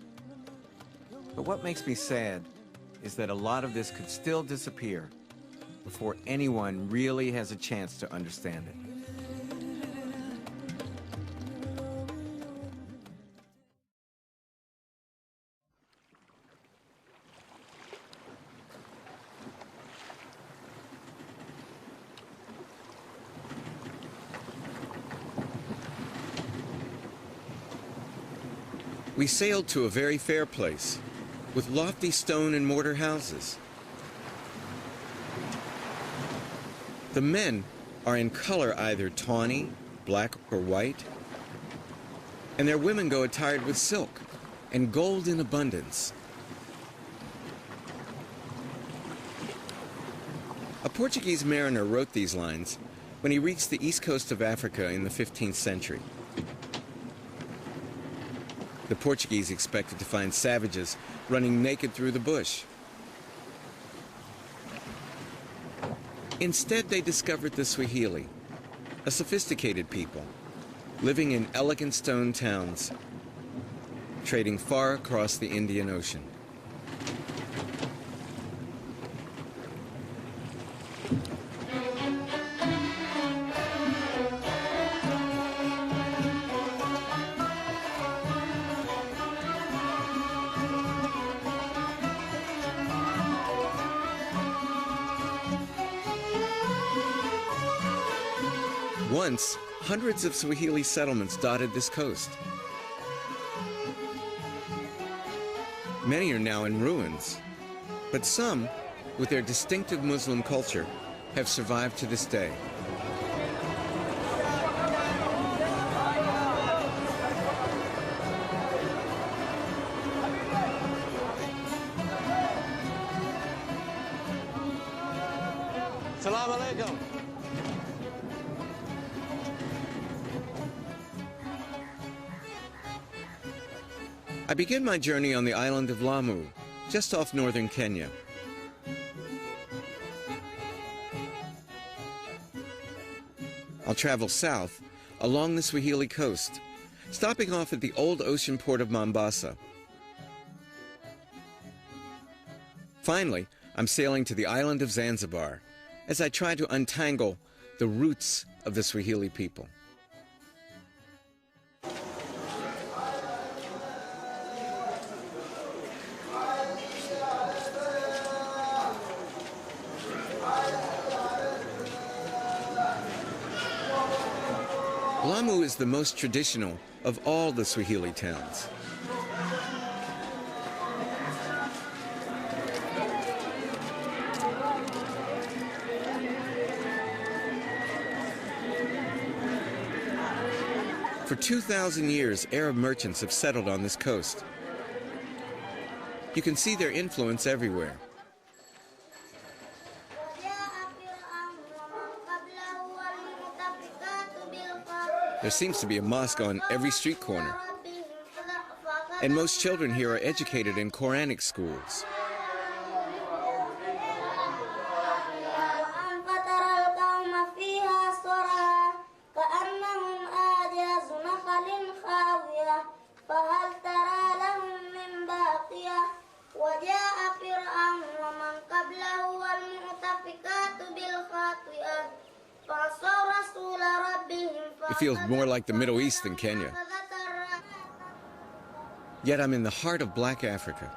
But what makes me sad is that a lot of this could still disappear before anyone really has a chance to understand it. We sailed to a very fair place, with lofty stone and mortar houses. The men are in color either tawny, black, or white, and their women go attired with silk and gold in abundance. A Portuguese mariner wrote these lines when he reached the east coast of Africa in the 15th century. The Portuguese expected to find savages running naked through the bush. Instead, they discovered the Swahili, a sophisticated people, living in elegant stone towns, trading far across the Indian Ocean. Once, hundreds of Swahili settlements dotted this coast. Many are now in ruins, but some, with their distinctive Muslim culture, have survived to this day. Assalamu alaikum. I begin my journey on the island of Lamu, just off northern Kenya. I'll travel south along the Swahili coast, stopping off at the old ocean port of Mombasa. Finally, I'm sailing to the island of Zanzibar as I try to untangle the roots of the Swahili people. Lamu is the most traditional of all the Swahili towns. For 2,000 years, Arab merchants have settled on this coast. You can see their influence everywhere. There seems to be a mosque on every street corner. And most children here are educated in Quranic schools. It feels more like the Middle East than Kenya. Yet I'm in the heart of Black Africa.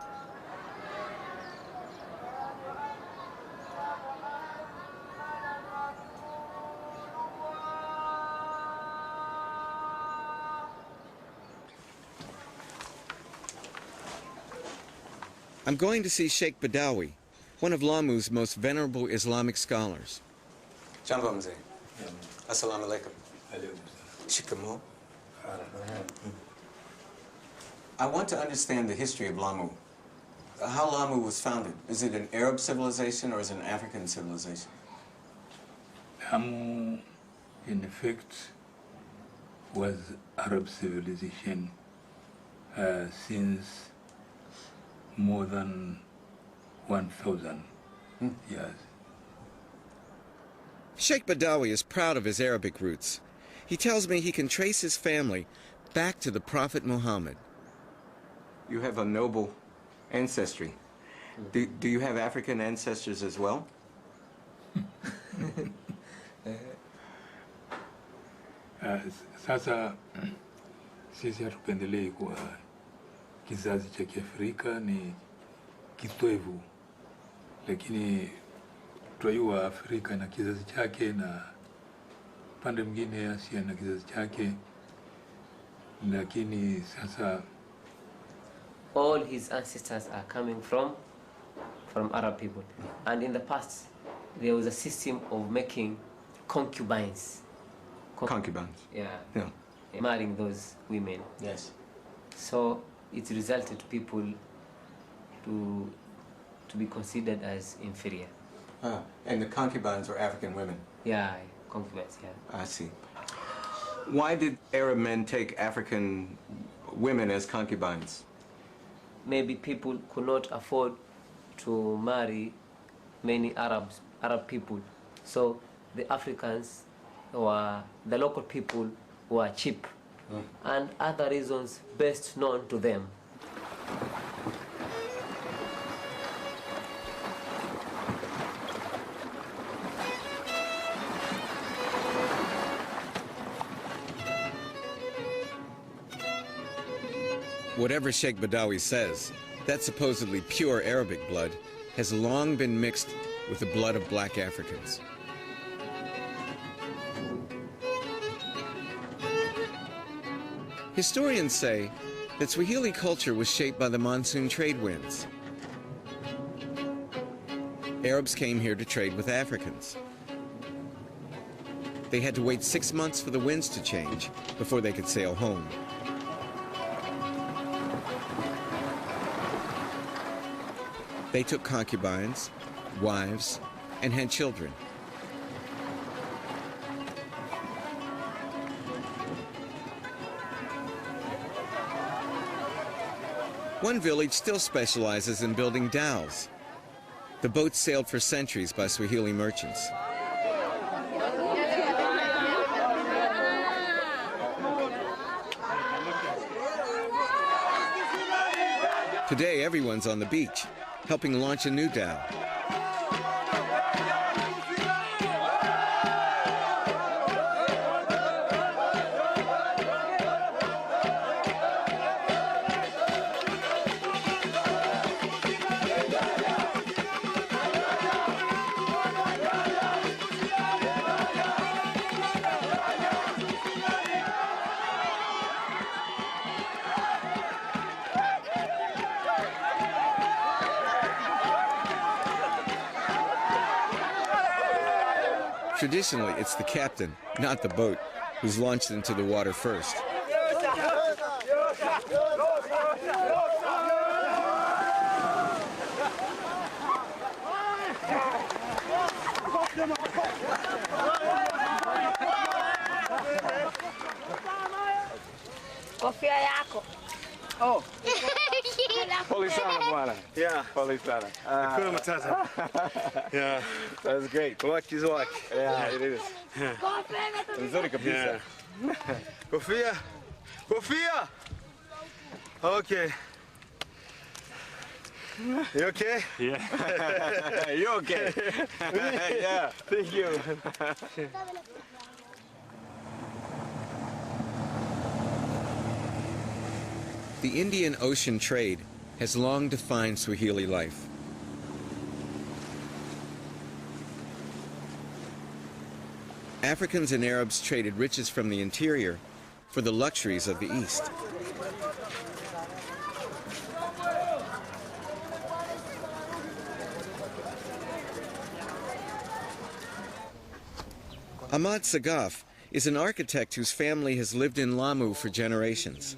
I'm going to see Sheikh Badawi, one of Lamu's most venerable Islamic scholars. Assalamu alaikum. Shikamu. I want to understand the history of Lamu. How Lamu was founded. Is it an Arab civilization or is it an African civilization? Lamu, in effect, was Arab civilization since more than 1,000 years. Sheikh Badawi is proud of his Arabic roots. He tells me he can trace his family back to the Prophet Muhammad. You have a noble ancestry. Do you have African ancestors as well? Sasa sisi hatupendelei kwa kizazi cha Kiafrika ni kitoevu, lakini twajua Afrika na kizazi chake na pande mwingine Asia na kizazi chake, lakini sasa all his ancestors are coming from Arab people, and in the past there was a system of making concubines. Concubines? Yeah. Yeah. Marrying those women. Yes. So it resulted to people to be considered as inferior. And the concubines were African women? Yeah, concubines, yeah. I see. Why did Arab men take African women as concubines? Maybe people could not afford to marry many Arab people. So the Africans, or the local people, were cheap. And other reasons best known to them. Whatever Sheikh Badawi says, that supposedly pure Arabic blood has long been mixed with the blood of Black Africans. Historians say that Swahili culture was shaped by the monsoon trade winds. Arabs came here to trade with Africans. They had to wait 6 months for the winds to change before they could sail home. They took concubines, wives, and had children. One village still specializes in building dhows. The boats sailed for centuries by Swahili merchants. Today, everyone's on the beach, helping launch a new dhow. Traditionally, it's the captain, not the boat, who's launched into the water first. Kofia yako. Oh. Pole sana bwana. Yeah. Pole sana. Hakuna matata. Yeah. That's great. Work is work. Yeah, it is. Nzuri kabisa. Kofia. Kofia. Okay. You okay? Yeah. You okay? Yeah. Thank you. The Indian Ocean trade has long defined Swahili life. Africans and Arabs traded riches from the interior for the luxuries of the East. Ahmad Sagaf is an architect whose family has lived in Lamu for generations.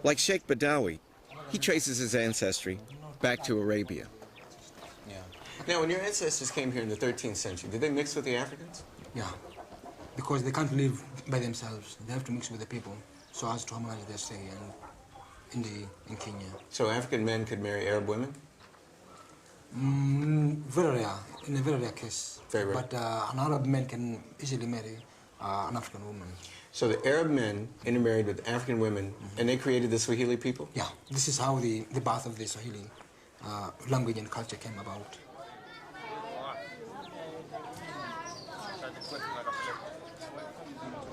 Like Sheikh Badawi, he traces his ancestry back to Arabia. Yeah. Now, when your ancestors came here in the 13th century, did they mix with the Africans? Yeah, because they can't live by themselves. They have to mix with the people so as to harmonize their stay in Kenya. So African men could marry Arab women? Very rare, in a very rare case. Very rare. But an Arab man can easily marry an African woman. So the Arab men intermarried with African women, and they created the Swahili people? Yeah, this is how the birth of the Swahili language and culture came about.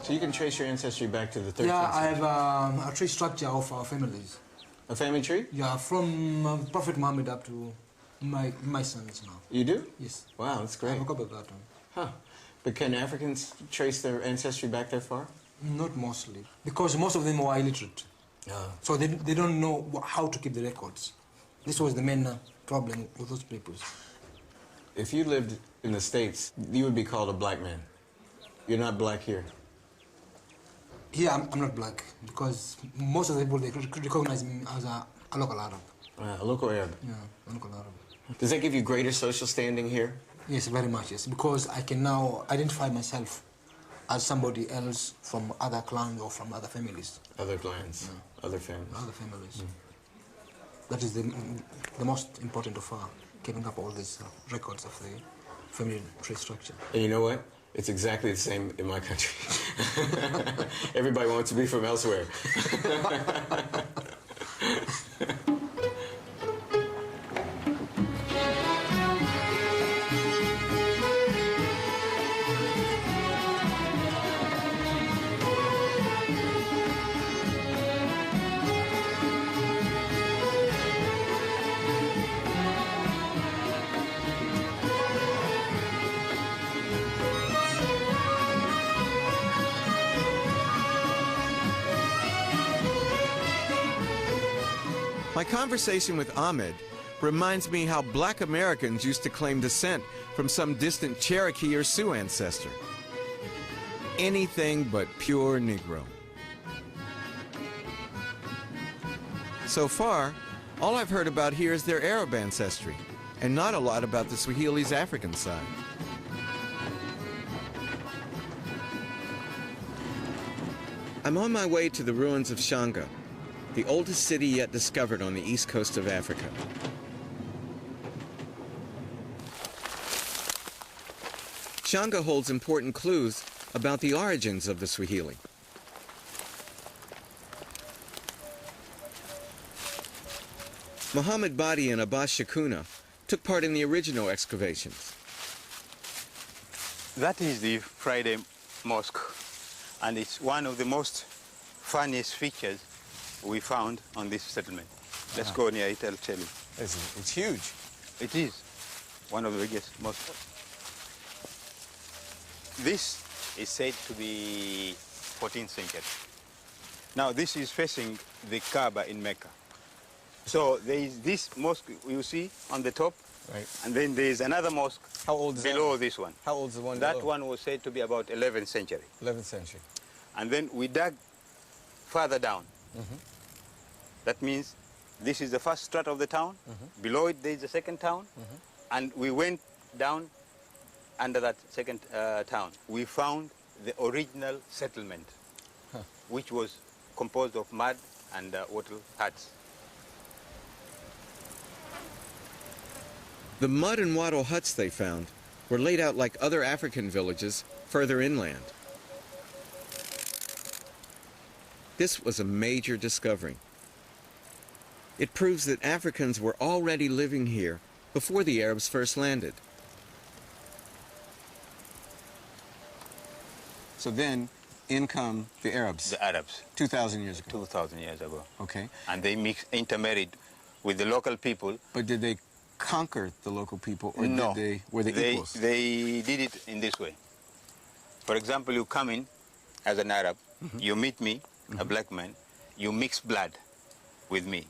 So you can trace your ancestry back to the 13th Yeah, I century? have a tree structure of our families. A family tree? Yeah, from Prophet Muhammad up to my sons now. You do? Yes. Wow, that's great. I have a couple of that one. Huh. But can Africans trace their ancestry back that far? Not mostly, because most of them were illiterate. So they don't know how to keep the records. This was the main problem with those peoples. If you lived in the States, you would be called a black man. You're not black here. Here, I'm not black, because most of the people, they recognize me as a local Arab. A local Arab. Yeah, a local Arab. Does that give you greater social standing here? Yes, very much, yes, because I can now identify myself as somebody else from other clans or from other families. Other clans, other families. Other families. That is the most important of keeping up all these records of the family tree structure. And you know what? It's exactly the same in my country. Everybody wants to be from elsewhere. My conversation with Ahmed reminds me how black Americans used to claim descent from some distant Cherokee or Sioux ancestor. Anything but pure Negro. So far, all I've heard about here is their Arab ancestry, and not a lot about the Swahili's African side. I'm on my way to the ruins of Shanga, the oldest city yet discovered on the east coast of Africa. Shanga holds important clues about the origins of the Swahili. Muhammad Badi and Abbas Shakuna took part in the original excavations. That is the Friday Mosque, and it's one of the most funniest features we found on this settlement. Let's go near it, I'll tell you. It's huge. It is one of the biggest mosques. This is said to be 14th century. Now this is facing the Kaaba in Mecca. So there is this mosque you see on the top, right, and then there is another mosque. How old is below that? This one? How old is the one That below? one was said to be about 11th century. 11th century. And then we dug further down. That means this is the first strata of the town. Below it there is the second town. And we went down under that second town. We found the original settlement, which was composed of mud and wattle huts. The mud and wattle huts they found were laid out like other African villages further inland. This was a major discovery. It proves that Africans were already living here before the Arabs first landed. So then, in come the Arabs. The Arabs. 2,000 years ago. 2,000 years ago. Okay. And they intermarried with the local people. But did they conquer the local people, or no, were they equals? They did it in this way. For example, you come in as an Arab, you meet me, a black man, you mix blood with me.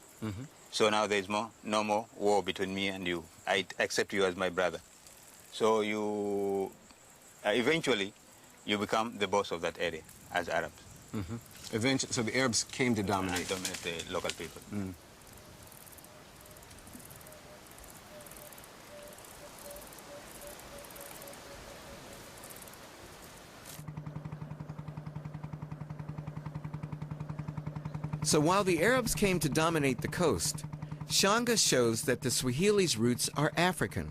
So now there's no more war between me and you. I accept you as my brother. So you eventually you become the boss of that area as Arabs. Eventually, so the Arabs came to dominate. Dominate the local people. So while the Arabs came to dominate the coast, Shanga shows that the Swahili's roots are African.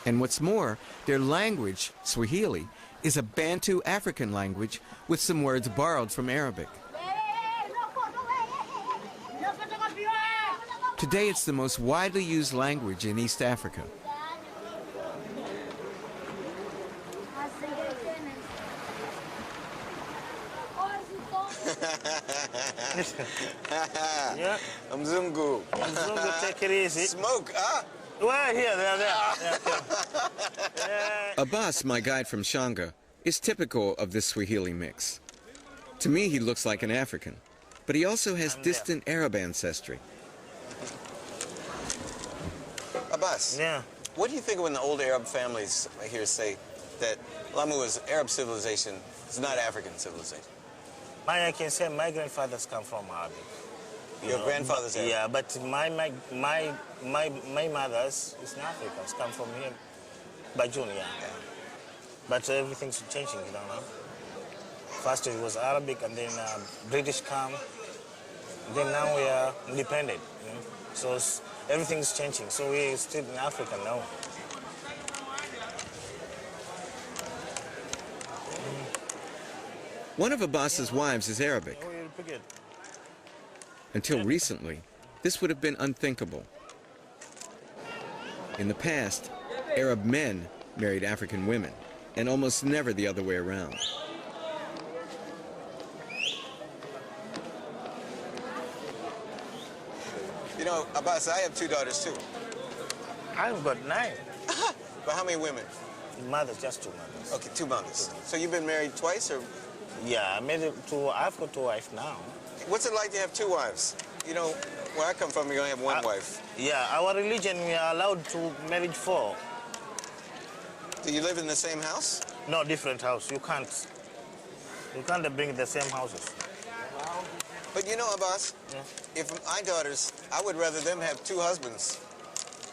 And what's more, their language, Swahili, is a Bantu African language with some words borrowed from Arabic. Today it's the most widely used language in East Africa. Yeah. Mzungu. Mzungu, take it easy. Smoke, huh? Well, here, there. Abbas, my guide from Shanga, is typical of this Swahili mix. To me, he looks like an African, but he also has distant Arab ancestry. Abbas, what do you think when the old Arab families here say that Lamu is Arab civilization, it's not African civilization? I can say my grandfathers come from Arabic. Your grandfather's Arab? Yeah, but my mothers is Africans, come from here, Bajun, yeah. But everything's changing, you know. First it was Arabic, and then British come. Then now we are independent, you know? So everything's changing. So we're still in Africa now. One of Abbas's wives is Arabic. Until recently, this would have been unthinkable. In the past, Arab men married African women, and almost never the other way around. You know, Abbas, I have 2 daughters too. I've got 9. But how many women? Mothers, just 2 mothers. Okay, 2 mothers. So you've been married twice, or? Yeah, I've got 2 wives now. What's it like to have 2 wives? You know, where I come from, you only have 1 wife. Yeah, our religion, we are allowed to marry 4. Do you live in the same house? No, different house. You can't bring the same houses. But you know, Abbas, if my daughters, I would rather them have 2 husbands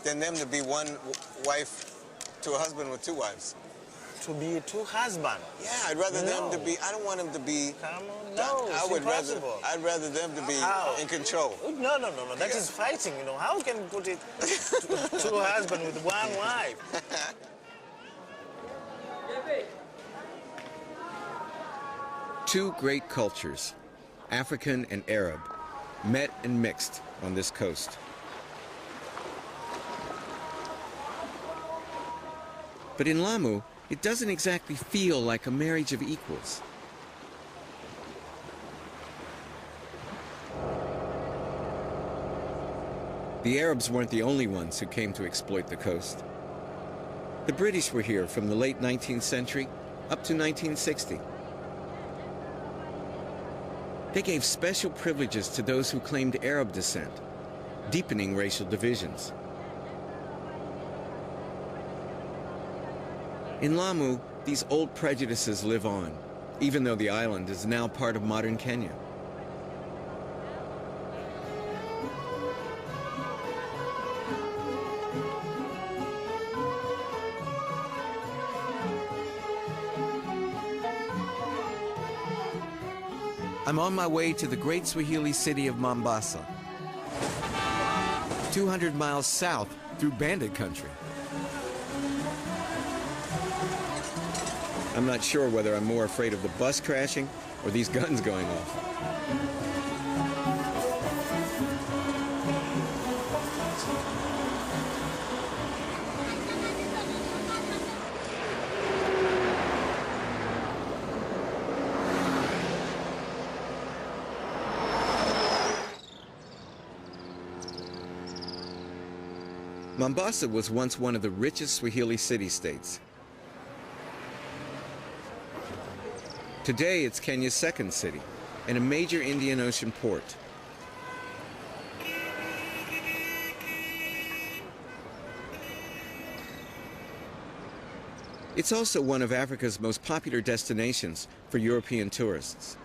than them to be 1 wife to a husband with 2 wives. To be 2 husbands? Yeah, I'd rather them to be, I don't want them to be... Come on, no, I'd rather them to be in control. No, that is fighting, you know. How can you put it 2 husbands with 1 wife? Two great cultures, African and Arab, met and mixed on this coast. But in Lamu, it doesn't exactly feel like a marriage of equals. The Arabs weren't the only ones who came to exploit the coast. The British were here from the late 19th century up to 1960. They gave special privileges to those who claimed Arab descent, deepening racial divisions. In Lamu, these old prejudices live on, even though the island is now part of modern Kenya. I'm on my way to the great Swahili city of Mombasa, 200 miles south through bandit country. I'm not sure whether I'm more afraid of the bus crashing or these guns going off. Mombasa was once one of the richest Swahili city-states. Today, it's Kenya's second city and a major Indian Ocean port. It's also one of Africa's most popular destinations for European tourists.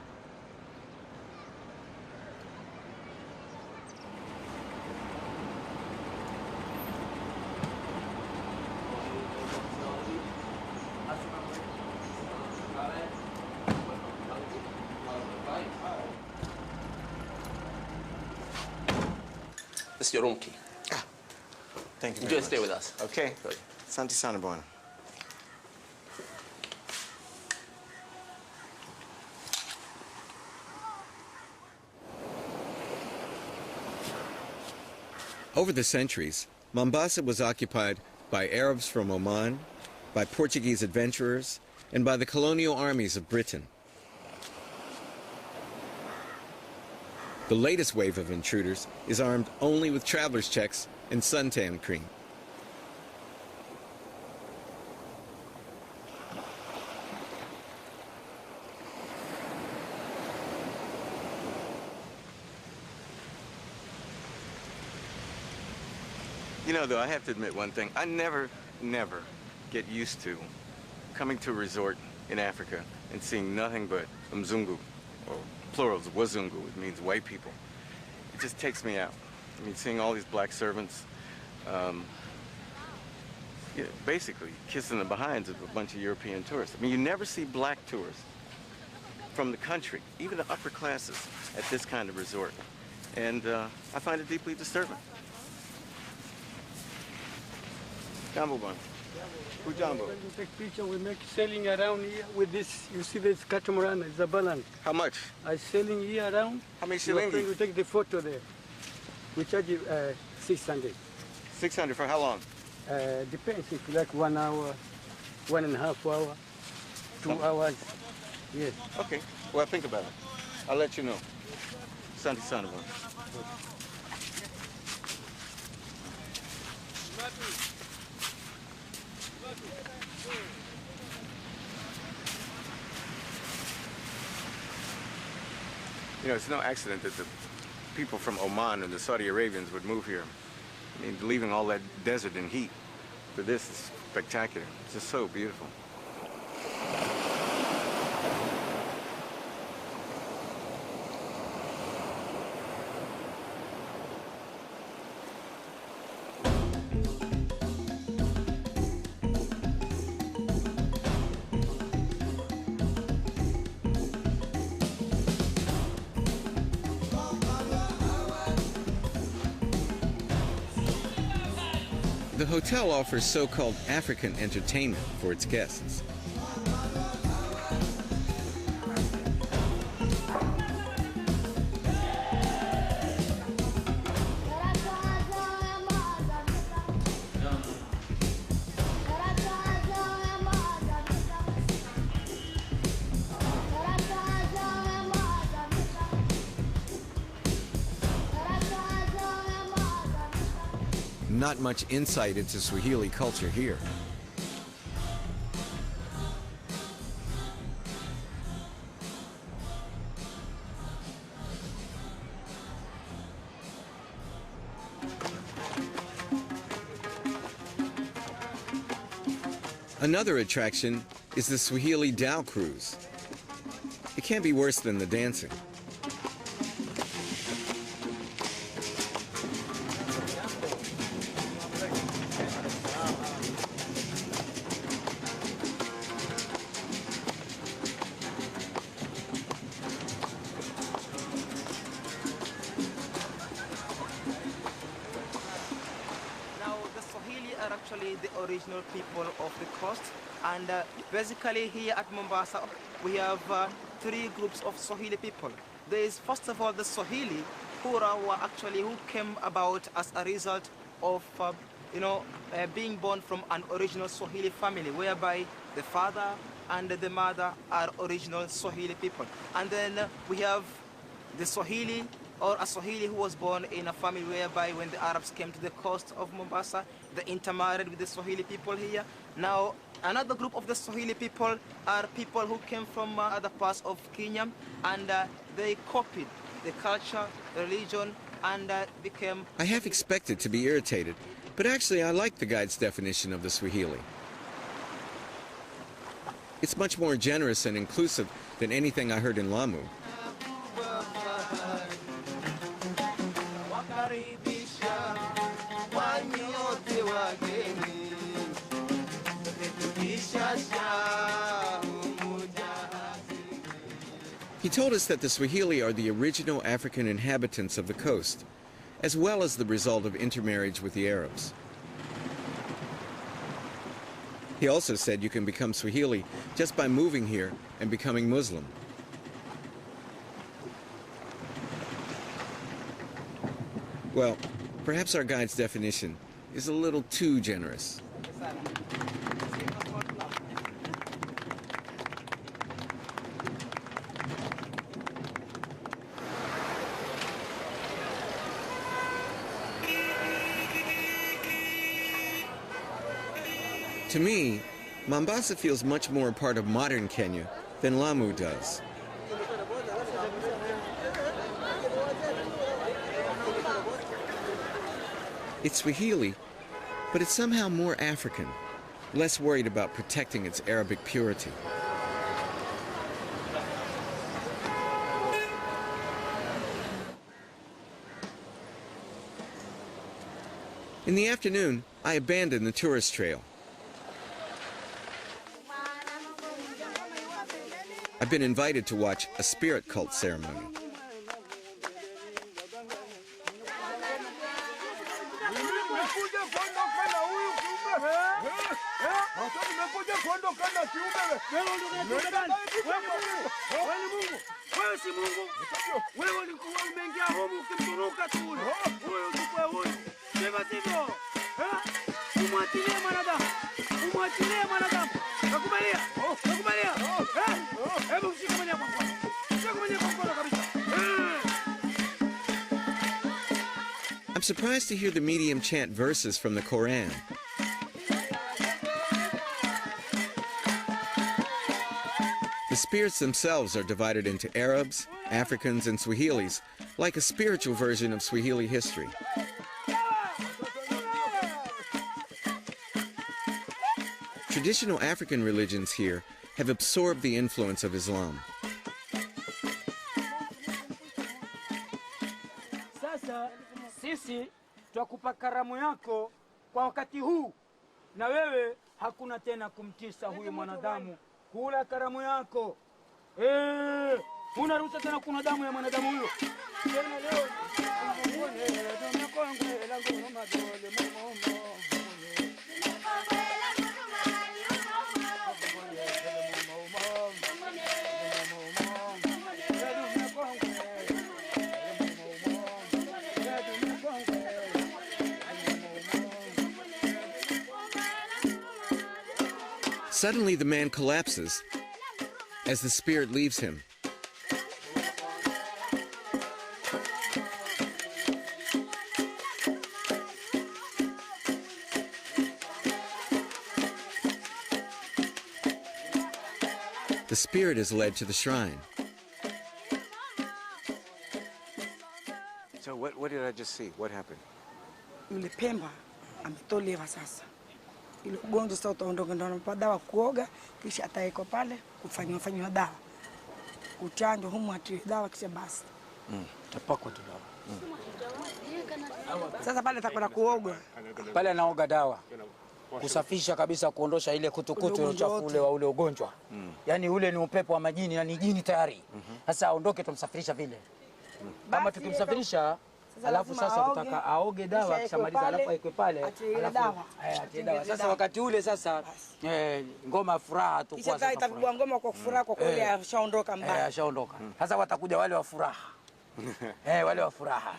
This is your room key. Thank you You very just stay much. with us. Okay. Asante sana bwana. Over the centuries, Mombasa was occupied by Arabs from Oman, by Portuguese adventurers, and by the colonial armies of Britain. The latest wave of intruders is armed only with traveler's checks and suntan cream. You know, though, I have to admit one thing. I never get used to coming to a resort in Africa and seeing nothing but Mzungu, or plurals, Wazungu, it means white people. It just takes me out. I mean, seeing all these black servants, basically kissing the behinds of a bunch of European tourists. I mean, you never see black tourists from the country, even the upper classes, at this kind of resort. And I find it deeply disturbing. Jambo Bun. Who Jambo? When you take picture, we make selling around here with this. You see this catamaran, it's a balance. How much? I selling here around. How many shillings? You take the photo there. We charge you 600. 600 for how long? Depends if you like 1 hour, 1.5 hour, 2 hours. Yes. Okay. Well, think about it. I'll let you know. Santi Sandoval. You know, it's no accident that the people from Oman and the Saudi Arabians would move here. I mean, leaving all that desert and heat for this is spectacular. It's just so beautiful. The hotel offers so-called African entertainment for its guests. Not much insight into Swahili culture here. Another attraction is the Swahili Dhow Cruise. It can't be worse than the dancing. actually the original people of the coast. And basically here at Mombasa, we have 3 groups of Swahili people. There is first of all the Swahili who came about as a result of being born from an original Swahili family, whereby the father and the mother are original Swahili people. And then we have the Swahili, or a Swahili who was born in a family whereby when the Arabs came to the coast of Mombasa, they intermarried with the Swahili people here. Now, another group of the Swahili people are people who came from other parts of Kenya, and they copied the culture, the religion, and became... I half expected to be irritated, but actually I like the guide's definition of the Swahili. It's much more generous and inclusive than anything I heard in Lamu. He told us that the Swahili are the original African inhabitants of the coast, as well as the result of intermarriage with the Arabs. He also said you can become Swahili just by moving here and becoming Muslim. Well, perhaps our guide's definition is a little too generous. To me, Mombasa feels much more a part of modern Kenya than Lamu does. It's Swahili, but it's somehow more African, less worried about protecting its Arabic purity. In the afternoon, I abandoned the tourist trail. I've been invited to watch a spirit cult ceremony. I'm surprised to hear the medium chant verses from the Quran. The spirits themselves are divided into Arabs, Africans, and Swahilis, like a spiritual version of Swahili history. Traditional African religions here have absorbed the influence of Islam. Sasa sisi twakupa karamu yako kwa wakati huu, na wewe hakuna tena kumtisa huyu mwanadamu. Kula karamu yako. Huna ruhusa tena kuna damu ya mwanadamu huyo. Tena leo Suddenly the man collapses as the spirit leaves him. The spirit is led to the shrine. So what did I just see? What happened? Yule Pemba ametolewa sasa. Ile ugonjwa sasa utaondoka, ndio anampa dawa kuoga, kisha ataiko pale kufanywa dawa. Kuchanjwa humu ati dawa kisha basi. Tapakwa tu dawa. Sasa pale atakwenda kuoga. Pale anaoga dawa. Kusafisha kabisa, kuondosha ile kutukutu na uchafu ule wa ule ugonjwa. Yaani ule ni upepo wa majini na ni jini tayari. Sasa aondoke, tumsafirisha vile. Kama tukimsafirisha alafu sasa tutaka aoge dawa, kishamaliza alafu aikwe pale, alafu atie dawa. Sasa wakati ule sasa ngoma furaha tu, kwa sasa itapigwa ngoma kwa furaha, kwa kweli ashaondoka mbali, ashaondoka. Sasa watakuja wale wa furaha wale wa furaha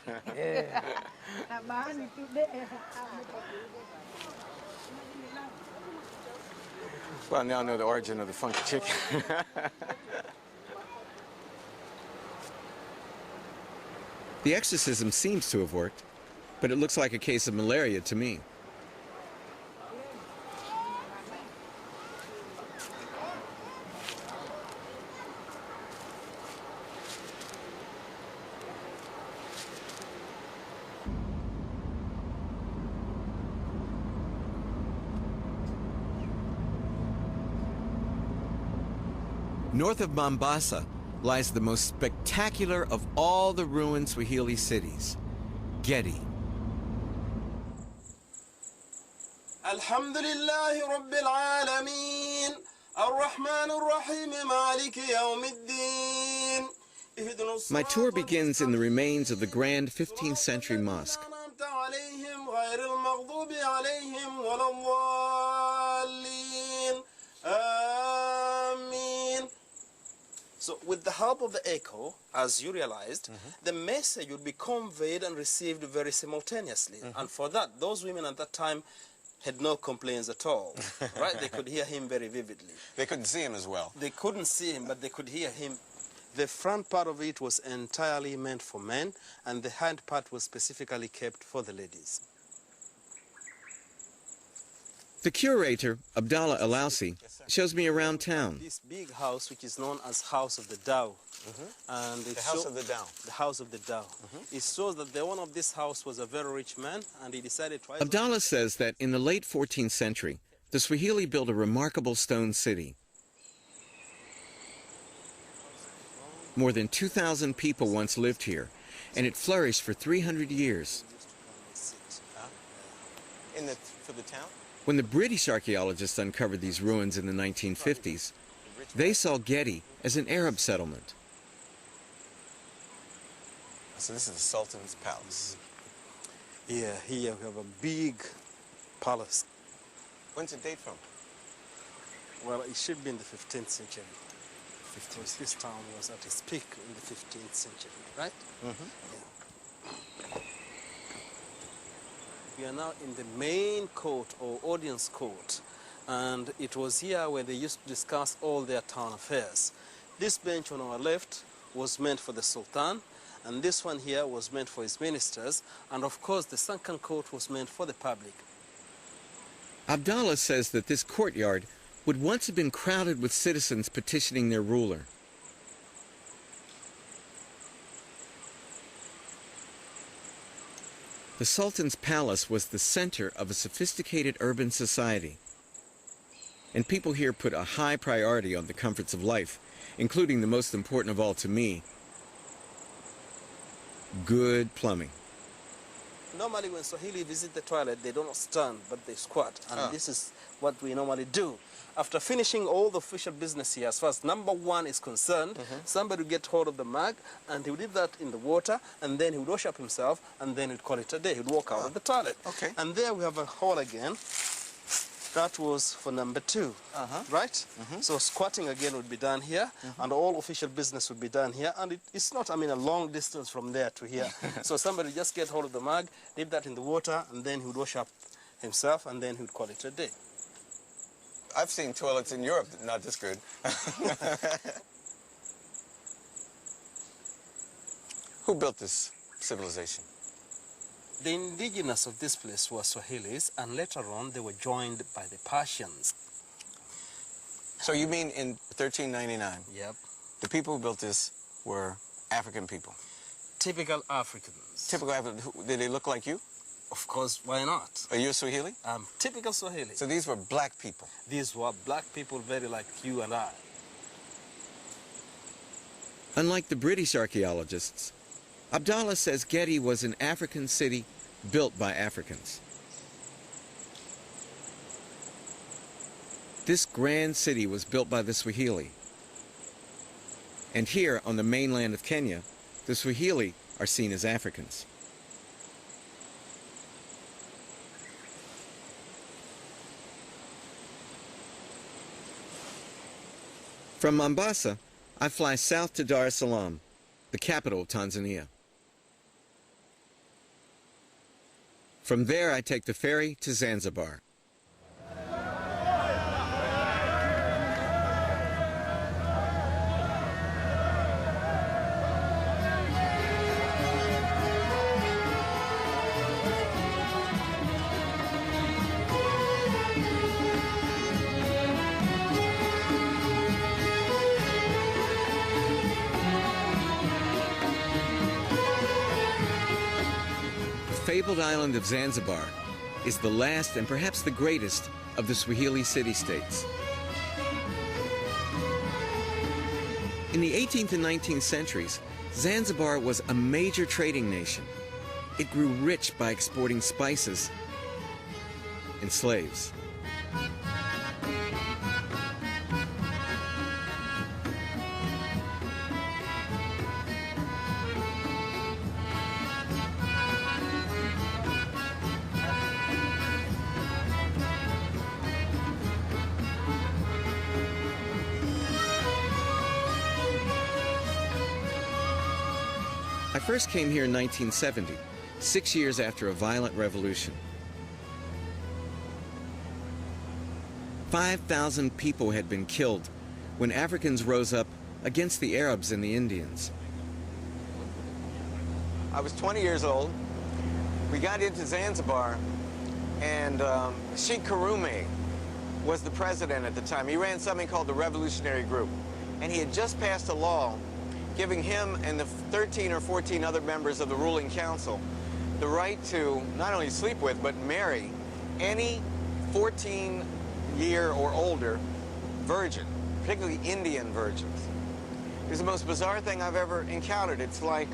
Well, now I know the origin of the funky chicken. The exorcism seems to have worked, but it looks like a case of malaria to me. North of Mombasa lies the most spectacular of all the ruined Swahili cities, Gedi. Alhamdulillahi Rabbil Alameen, Ar-Rahman Ar-Rahim, Maliki Yawmiddin. My tour begins in the remains of the grand 15th century mosque. So with the help of the echo, as you realized, the message would be conveyed and received very simultaneously. And for that, those women at that time had no complaints at all, right? They could hear him very vividly. They couldn't see him as well. They couldn't see him, but they could hear him. The front part of it was entirely meant for men, and the hand part was specifically kept for the ladies. The curator, Abdallah Alousi, shows me around town. This big house, which is known as House of the Dhow. And The House of the Dhow. The House of the Dhow. It shows that the owner of this house was a very rich man, and he decided to... Abdallah says that in the late 14th century, the Swahili built a remarkable stone city. More than 2,000 people once lived here, and it flourished for 300 years. For the town? When the British archaeologists uncovered these ruins in the 1950s, they saw Gedi as an Arab settlement. So this is the Sultan's palace. Yeah, here we have a big palace. When's it date from? Well, it should be in the 15th century. Because this town was at its peak in the 15th century, right? Yeah. We are now in the main court or audience court, and it was here where they used to discuss all their town affairs. This bench on our left was meant for the Sultan, and this one here was meant for his ministers, and of course the sunken court was meant for the public. Abdallah says that this courtyard would once have been crowded with citizens petitioning their ruler. The Sultan's palace was the center of a sophisticated urban society. And people here put a high priority on the comforts of life, including the most important of all to me, good plumbing. Normally when Swahili visit the toilet, they don't stand, but they squat. And this is what we normally do. After finishing all the official business here, as far as number one is concerned, somebody would get hold of the mug, and he would leave that in the water, and then he would wash up himself, and then he'd call it a day. He'd walk out of the toilet. Okay. And there we have a hole again. That was for number two, right? So squatting again would be done here, and all official business would be done here. And it's not, I mean, a long distance from there to here. So somebody just get hold of the mug, leave that in the water, and then he would wash up himself, and then he would call it a day. I've seen toilets in Europe that are not this good. Who built this civilization? The indigenous of this place were Swahilis, and later on they were joined by the Persians. So you mean in 1399? Yep. The people who built this were African people? Typical Africans. Typical Africans. Did they look like you? Of course, why not? Are you a Swahili? I'm typical Swahili. So these were black people? These were black people very like you and I. Unlike the British archaeologists, Abdallah says Gedi was an African city built by Africans. This grand city was built by the Swahili. And here on the mainland of Kenya, the Swahili are seen as Africans. From Mombasa, I fly south to Dar es Salaam, the capital of Tanzania. From there, I take the ferry to Zanzibar. The fabled island of Zanzibar is the last and perhaps the greatest of the Swahili city-states. In the 18th and 19th centuries, Zanzibar was a major trading nation. It grew rich by exporting spices and slaves. I first came here in 1970, 6 years after a violent revolution. 5,000 people had been killed when Africans rose up against the Arabs and the Indians. I was 20 years old. We got into Zanzibar, and Sheikh Karume was the president at the time. He ran something called the Revolutionary Group, and he had just passed a law giving him and the 13 or 14 other members of the ruling council the right to not only sleep with, but marry any 14-year or older virgin, particularly Indian virgins. It was the most bizarre thing I've ever encountered. It's like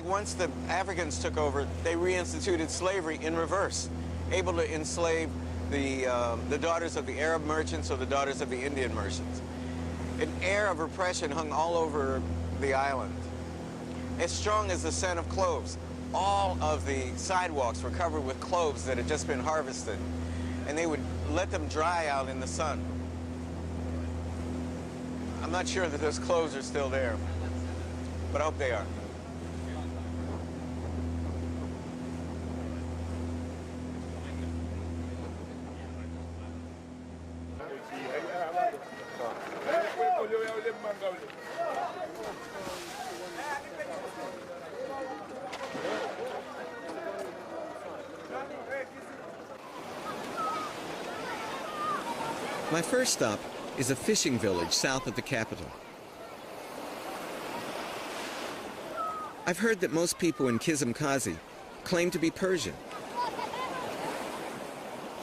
once the Africans took over, they reinstituted slavery in reverse, able to enslave the daughters of the Arab merchants or the daughters of the Indian merchants. An air of repression hung all over the island, as strong as the scent of cloves. All of the sidewalks were covered with cloves that had just been harvested, and they would let them dry out in the sun. I'm not sure that those cloves are still there, but I hope they are. My first stop is a fishing village south of the capital. I've heard that most people in Kizimkazi claim to be Persian.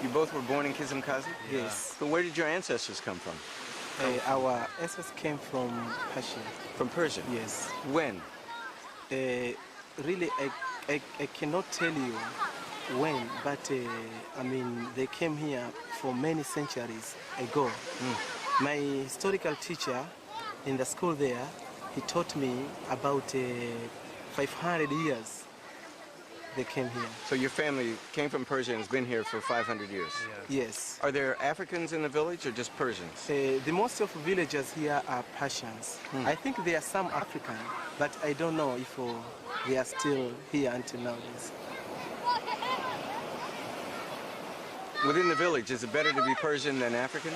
You both were born in Kizimkazi? Yes. But where did your ancestors come from? Our ancestors came from Persia. From Persia? Yes. When? Really, I cannot tell you when, but I mean, they came here for many centuries ago. My historical teacher in the school there, he taught me about 500 years they came here. So your family came from Persia and has been here for 500 years? Yeah. Yes. Are there Africans in the village or just Persians? The most of villagers here are Persians. I think there are some African, but I don't know if they are still here until nowadays. Within the village, is it better to be Persian than African?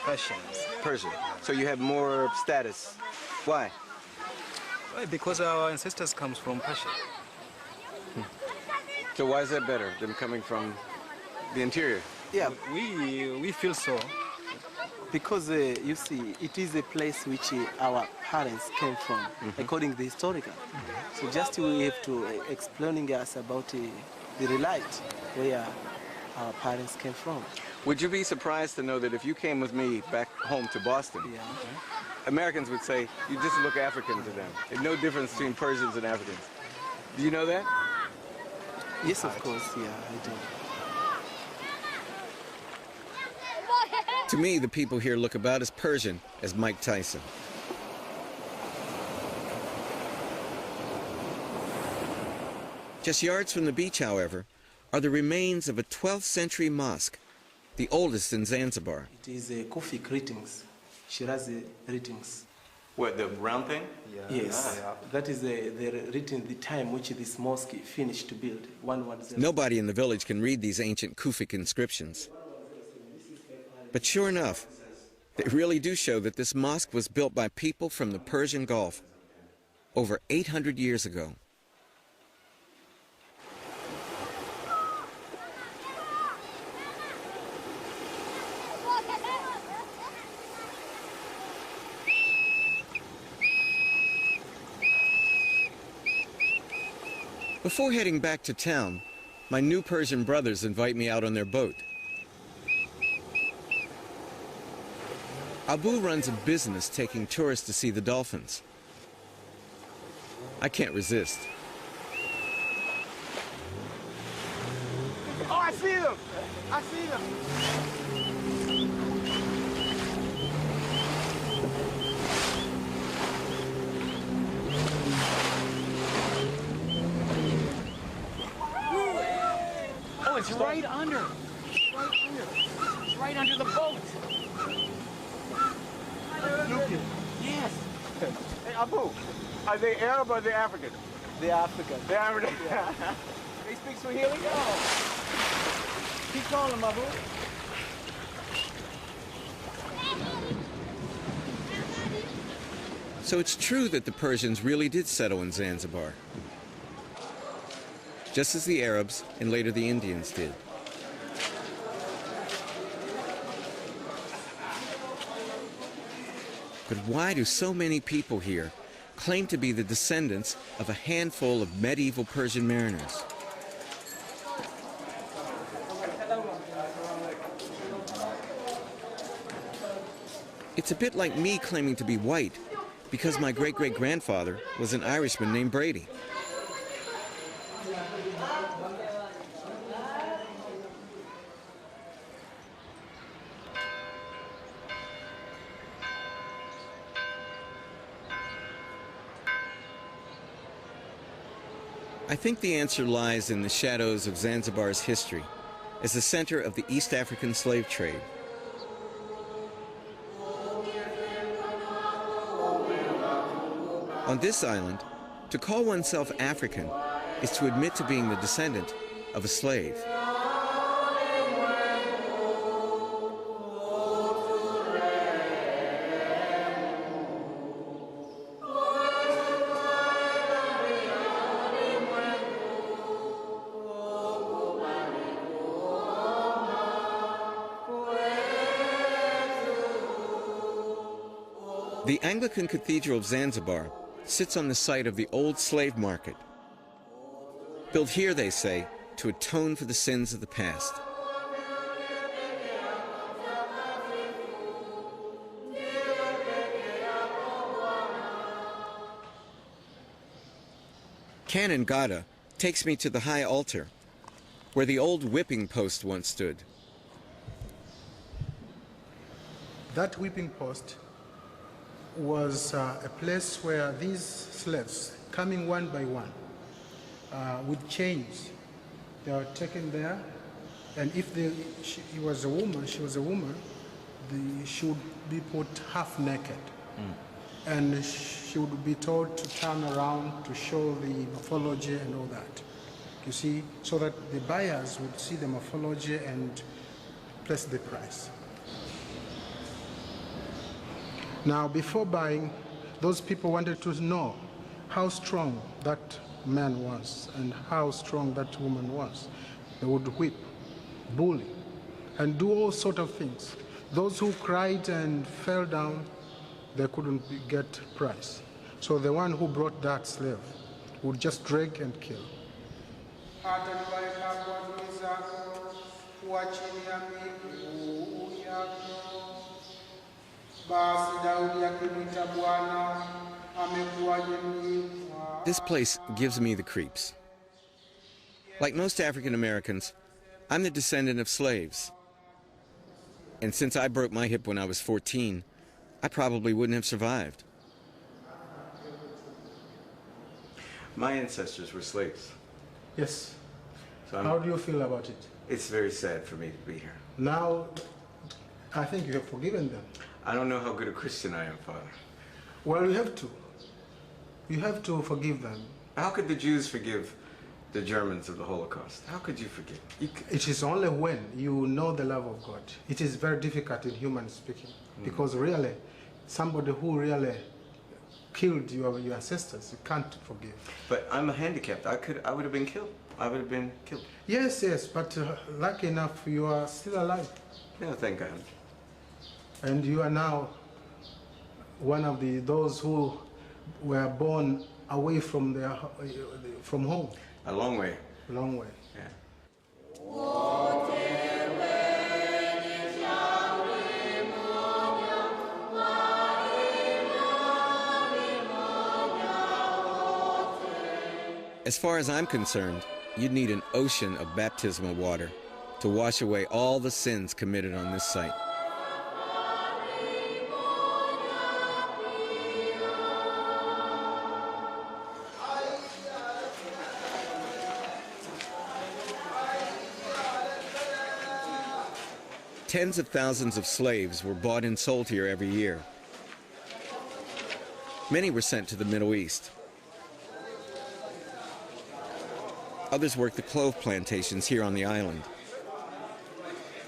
Persians. Persian. So you have more status. Why? Well, because our ancestors come from Persia. So why is that better than coming from the interior? Yeah, we feel so. Because you see, it is a place which our parents came from, according to the historical. So just we have to explaining us about the relight where our parents came from. Would you be surprised to know that if you came with me back home to Boston, Americans would say, you just look African to them. There's no difference between Persians and Africans. Do you know that? Yes, of course, yeah, I do. To me, the people here look about as Persian as Mike Tyson. Just yards from the beach, however, are the remains of a 12th century mosque, the oldest in Zanzibar. It is Kufi greetings. Shirazi ratings. What, the round thing? Yes, that is the written the time which this mosque finished to build. 110. Nobody in the village can read these ancient Kufic inscriptions. But sure enough, they really do show that this mosque was built by people from the Persian Gulf over 800 years ago. Before heading back to town, my new Persian brothers invite me out on their boat. Abu runs a business taking tourists to see the dolphins. I can't resist. Oh, I see them! I see them! Oh, it's right under. It's right under. It's right under the boat. Look. Yes. Hey, Abu, are they Arab or are they African? They're African. They're African. Yeah. They speak Swahili? No. Keep calling, Abu. So it's true that the Persians really did settle in Zanzibar, just as the Arabs and later the Indians did. But why do so many people here claim to be the descendants of a handful of medieval Persian mariners? It's a bit like me claiming to be white because my great-great-grandfather was an Irishman named Brady. I think the answer lies in the shadows of Zanzibar's history as the center of the East African slave trade. On this island, to call oneself African is to admit to being the descendant of a slave. The Anglican Cathedral of Zanzibar sits on the site of the old slave market. Built here, they say, to atone for the sins of the past. Canon Gada takes me to the high altar, where the old whipping post once stood. That whipping post was a place where these slaves, coming one by one, with chains, they were taken there, and if she was a woman, she would be put half naked. And she would be told to turn around to show the morphology and all that. You see, so that the buyers would see the morphology and place the price. Now, before buying, those people wanted to know how strong that man was and how strong that woman was. They would whip, bully, and do all sorts of things. Those who cried and fell down, they couldn't get price. So the one who brought that slave would just drag and kill. This place gives me the creeps. Like most African Americans, I'm the descendant of slaves. And since I broke my hip when I was 14, I probably wouldn't have survived. My ancestors were slaves. Yes. So How do you feel about it? It's very sad for me to be here. Now, I think you have forgiven them. I don't know how good a Christian I am, Father. Well, you have to. You have to forgive them. How could the Jews forgive the Germans of the Holocaust? How could you forgive? It is only when you know the love of God. It is very difficult in human speaking, because really, somebody who really killed your ancestors, you can't forgive. But I'm handicapped. I would have been killed. I would have been killed. Yes, yes, but lucky enough, you are still alive. Yeah, thank God. And you are now one of those who were born away from from home. A long way. A long way. Yeah. As far as I'm concerned, you'd need an ocean of baptismal water to wash away all the sins committed on this site. Tens of thousands of slaves were bought and sold here every year. Many were sent to the Middle East. Others worked the clove plantations here on the island.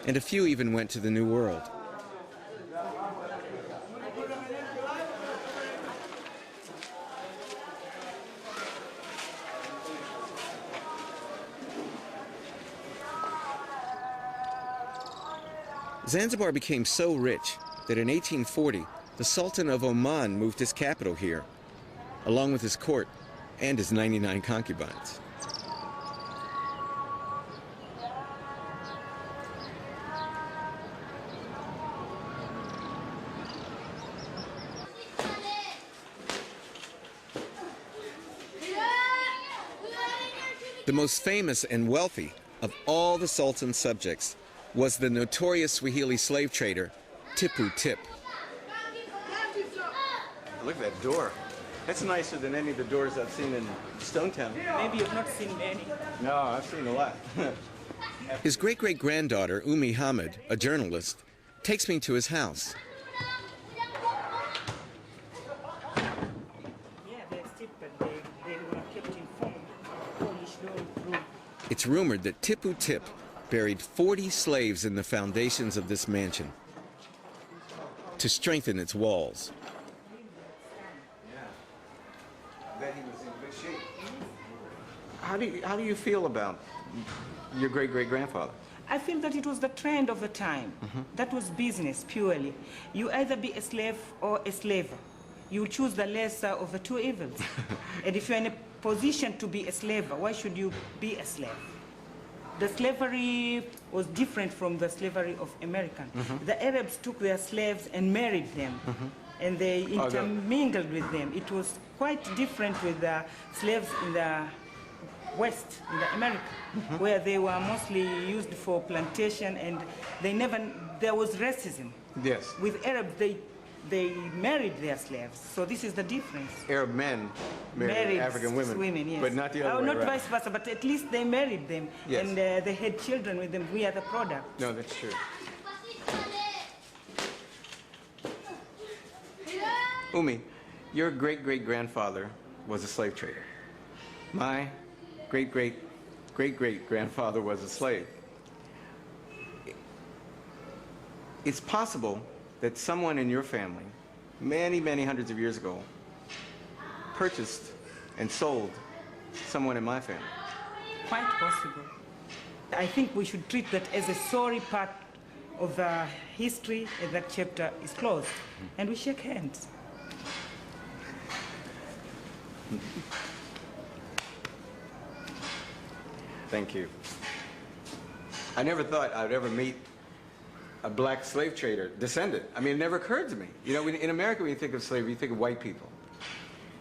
And a few even went to the New World. Zanzibar became so rich that in 1840, the Sultan of Oman moved his capital here, along with his court and his 99 concubines. The most famous and wealthy of all the Sultan's subjects was the notorious Swahili slave trader, Tipu Tip. Look at that door. That's nicer than any of the doors I've seen in Stonetown. Maybe you've not seen many. No, I've seen a lot. His great-great-granddaughter, Umi Hamid, a journalist, takes me to his house. It's rumored that Tipu Tip buried 40 slaves in the foundations of this mansion to strengthen its walls. That he was in good shape. How do you feel about your great-great-grandfather? I feel that it was the trend of the time. That was business, purely. You either be a slave or a slaver. You choose the lesser of the two evils. And if you're in a position to be a slaver, why should you be a slave? The slavery was different from the slavery of Americans. The Arabs took their slaves and married them. And they intermingled with them. It was quite different with the slaves in the West, in the America, where they were mostly used for plantation, and there was racism. Yes. With Arabs, they married their slaves. So this is the difference. Arab men married African women, yes. But not the other way not around. vice versa, but at least they married them, Yes. and they had children with them. We are the product. No, that's true. Umi, your great-great-grandfather was a slave trader. My great-great-great-great-grandfather was a slave. It's possible that someone in your family, many, many hundreds of years ago, purchased and sold someone in my family. Quite possible. I think we should treat that as a sorry part of the history, and that chapter is closed. And we shake hands. Thank you. I never thought I'd ever meet a black slave trader descendant. I mean, it never occurred to me. You know, in America, when you think of slavery, you think of white people.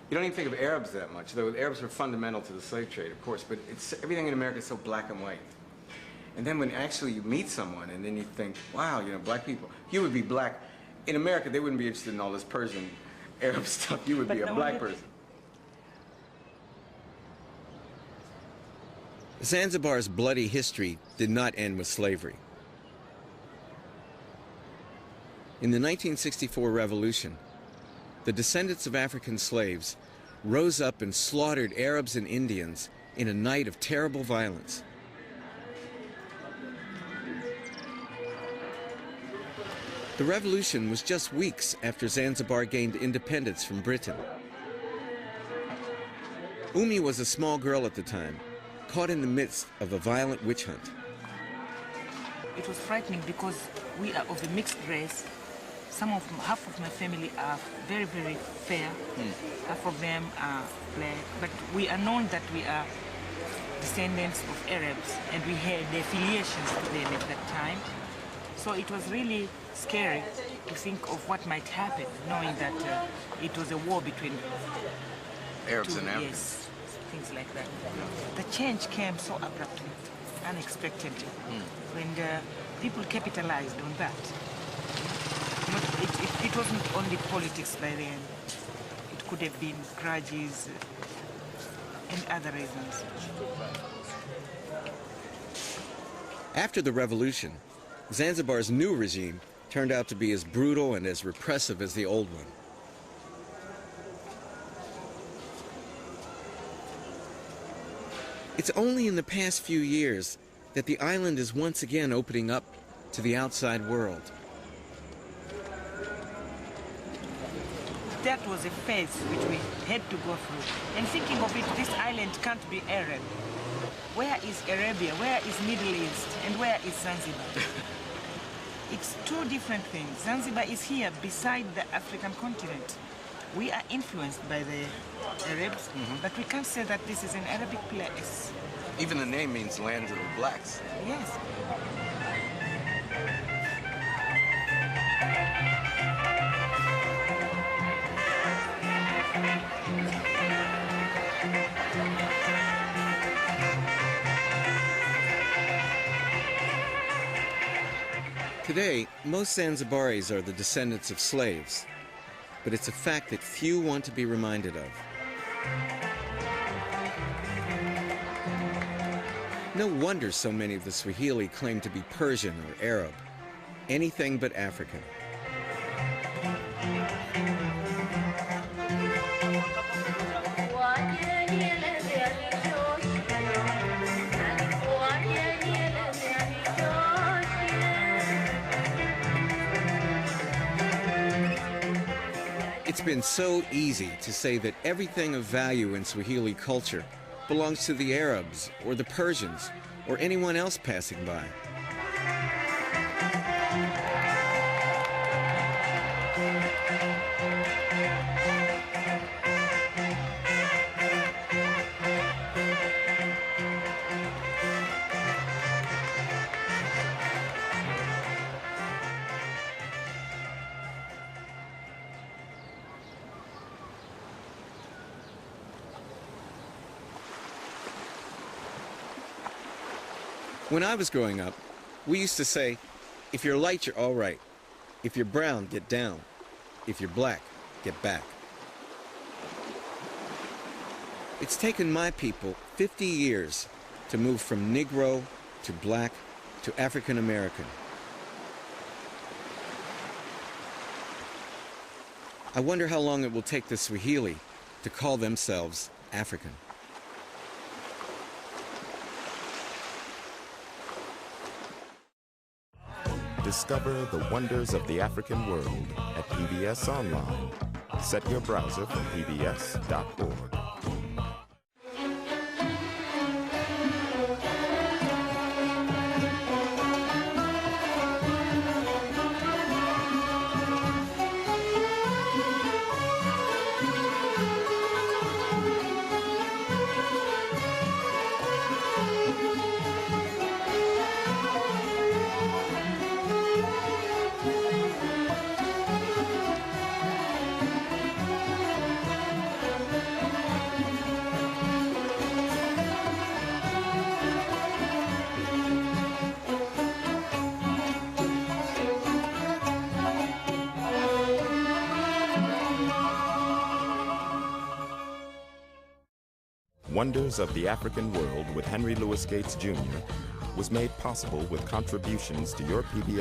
You don't even think of Arabs that much, though the Arabs were fundamental to the slave trade, of course, but everything in America is so black and white. And then when actually you meet someone and then you think, wow, you know, black people, you would be black. In America, they wouldn't be interested in all this Persian Arab stuff. You would be a black person. Zanzibar's bloody history did not end with slavery. In the 1964 revolution, the descendants of African slaves rose up and slaughtered Arabs and Indians in a night of terrible violence. The revolution was just weeks after Zanzibar gained independence from Britain. Umi was a small girl at the time, caught in the midst of a violent witch hunt. It was frightening because we are of a mixed race. Half of my family are very, very fair. Half of them are black. But we are known that we are descendants of Arabs, and we had the affiliations to them at that time. So it was really scary to think of what might happen, knowing that it was a war between Arabs and Africans. Yes, things like that. The change came so abruptly, unexpectedly, and people capitalized on that. It wasn't only politics by then. It could have been grudges and other reasons. After the revolution, Zanzibar's new regime turned out to be as brutal and as repressive as the old one. It's only in the past few years that the island is once again opening up to the outside world. That was a phase which we had to go through. And thinking of it, this island can't be Arab. Where is Arabia? Where is Middle East? And where is Zanzibar? It's two different things. Zanzibar is here beside the African continent. We are influenced by the Arabs, but we can't say that this is an Arabic place. Even the name means land of the blacks. Yes. Today, most Zanzibaris are the descendants of slaves, but it's a fact that few want to be reminded of. No wonder so many of the Swahili claim to be Persian or Arab, anything but African. It's been so easy to say that everything of value in Swahili culture belongs to the Arabs or the Persians or anyone else passing by. When I was growing up, we used to say, if you're light, you're all right. If you're brown, get down. If you're black, get back. It's taken my people 50 years to move from Negro to black to African American. I wonder how long it will take the Swahili to call themselves African. Discover the wonders of the African world at PBS Online. Set your browser for pbs.org. Wonders of the African World with Henry Louis Gates, Jr. was made possible with contributions to your PBS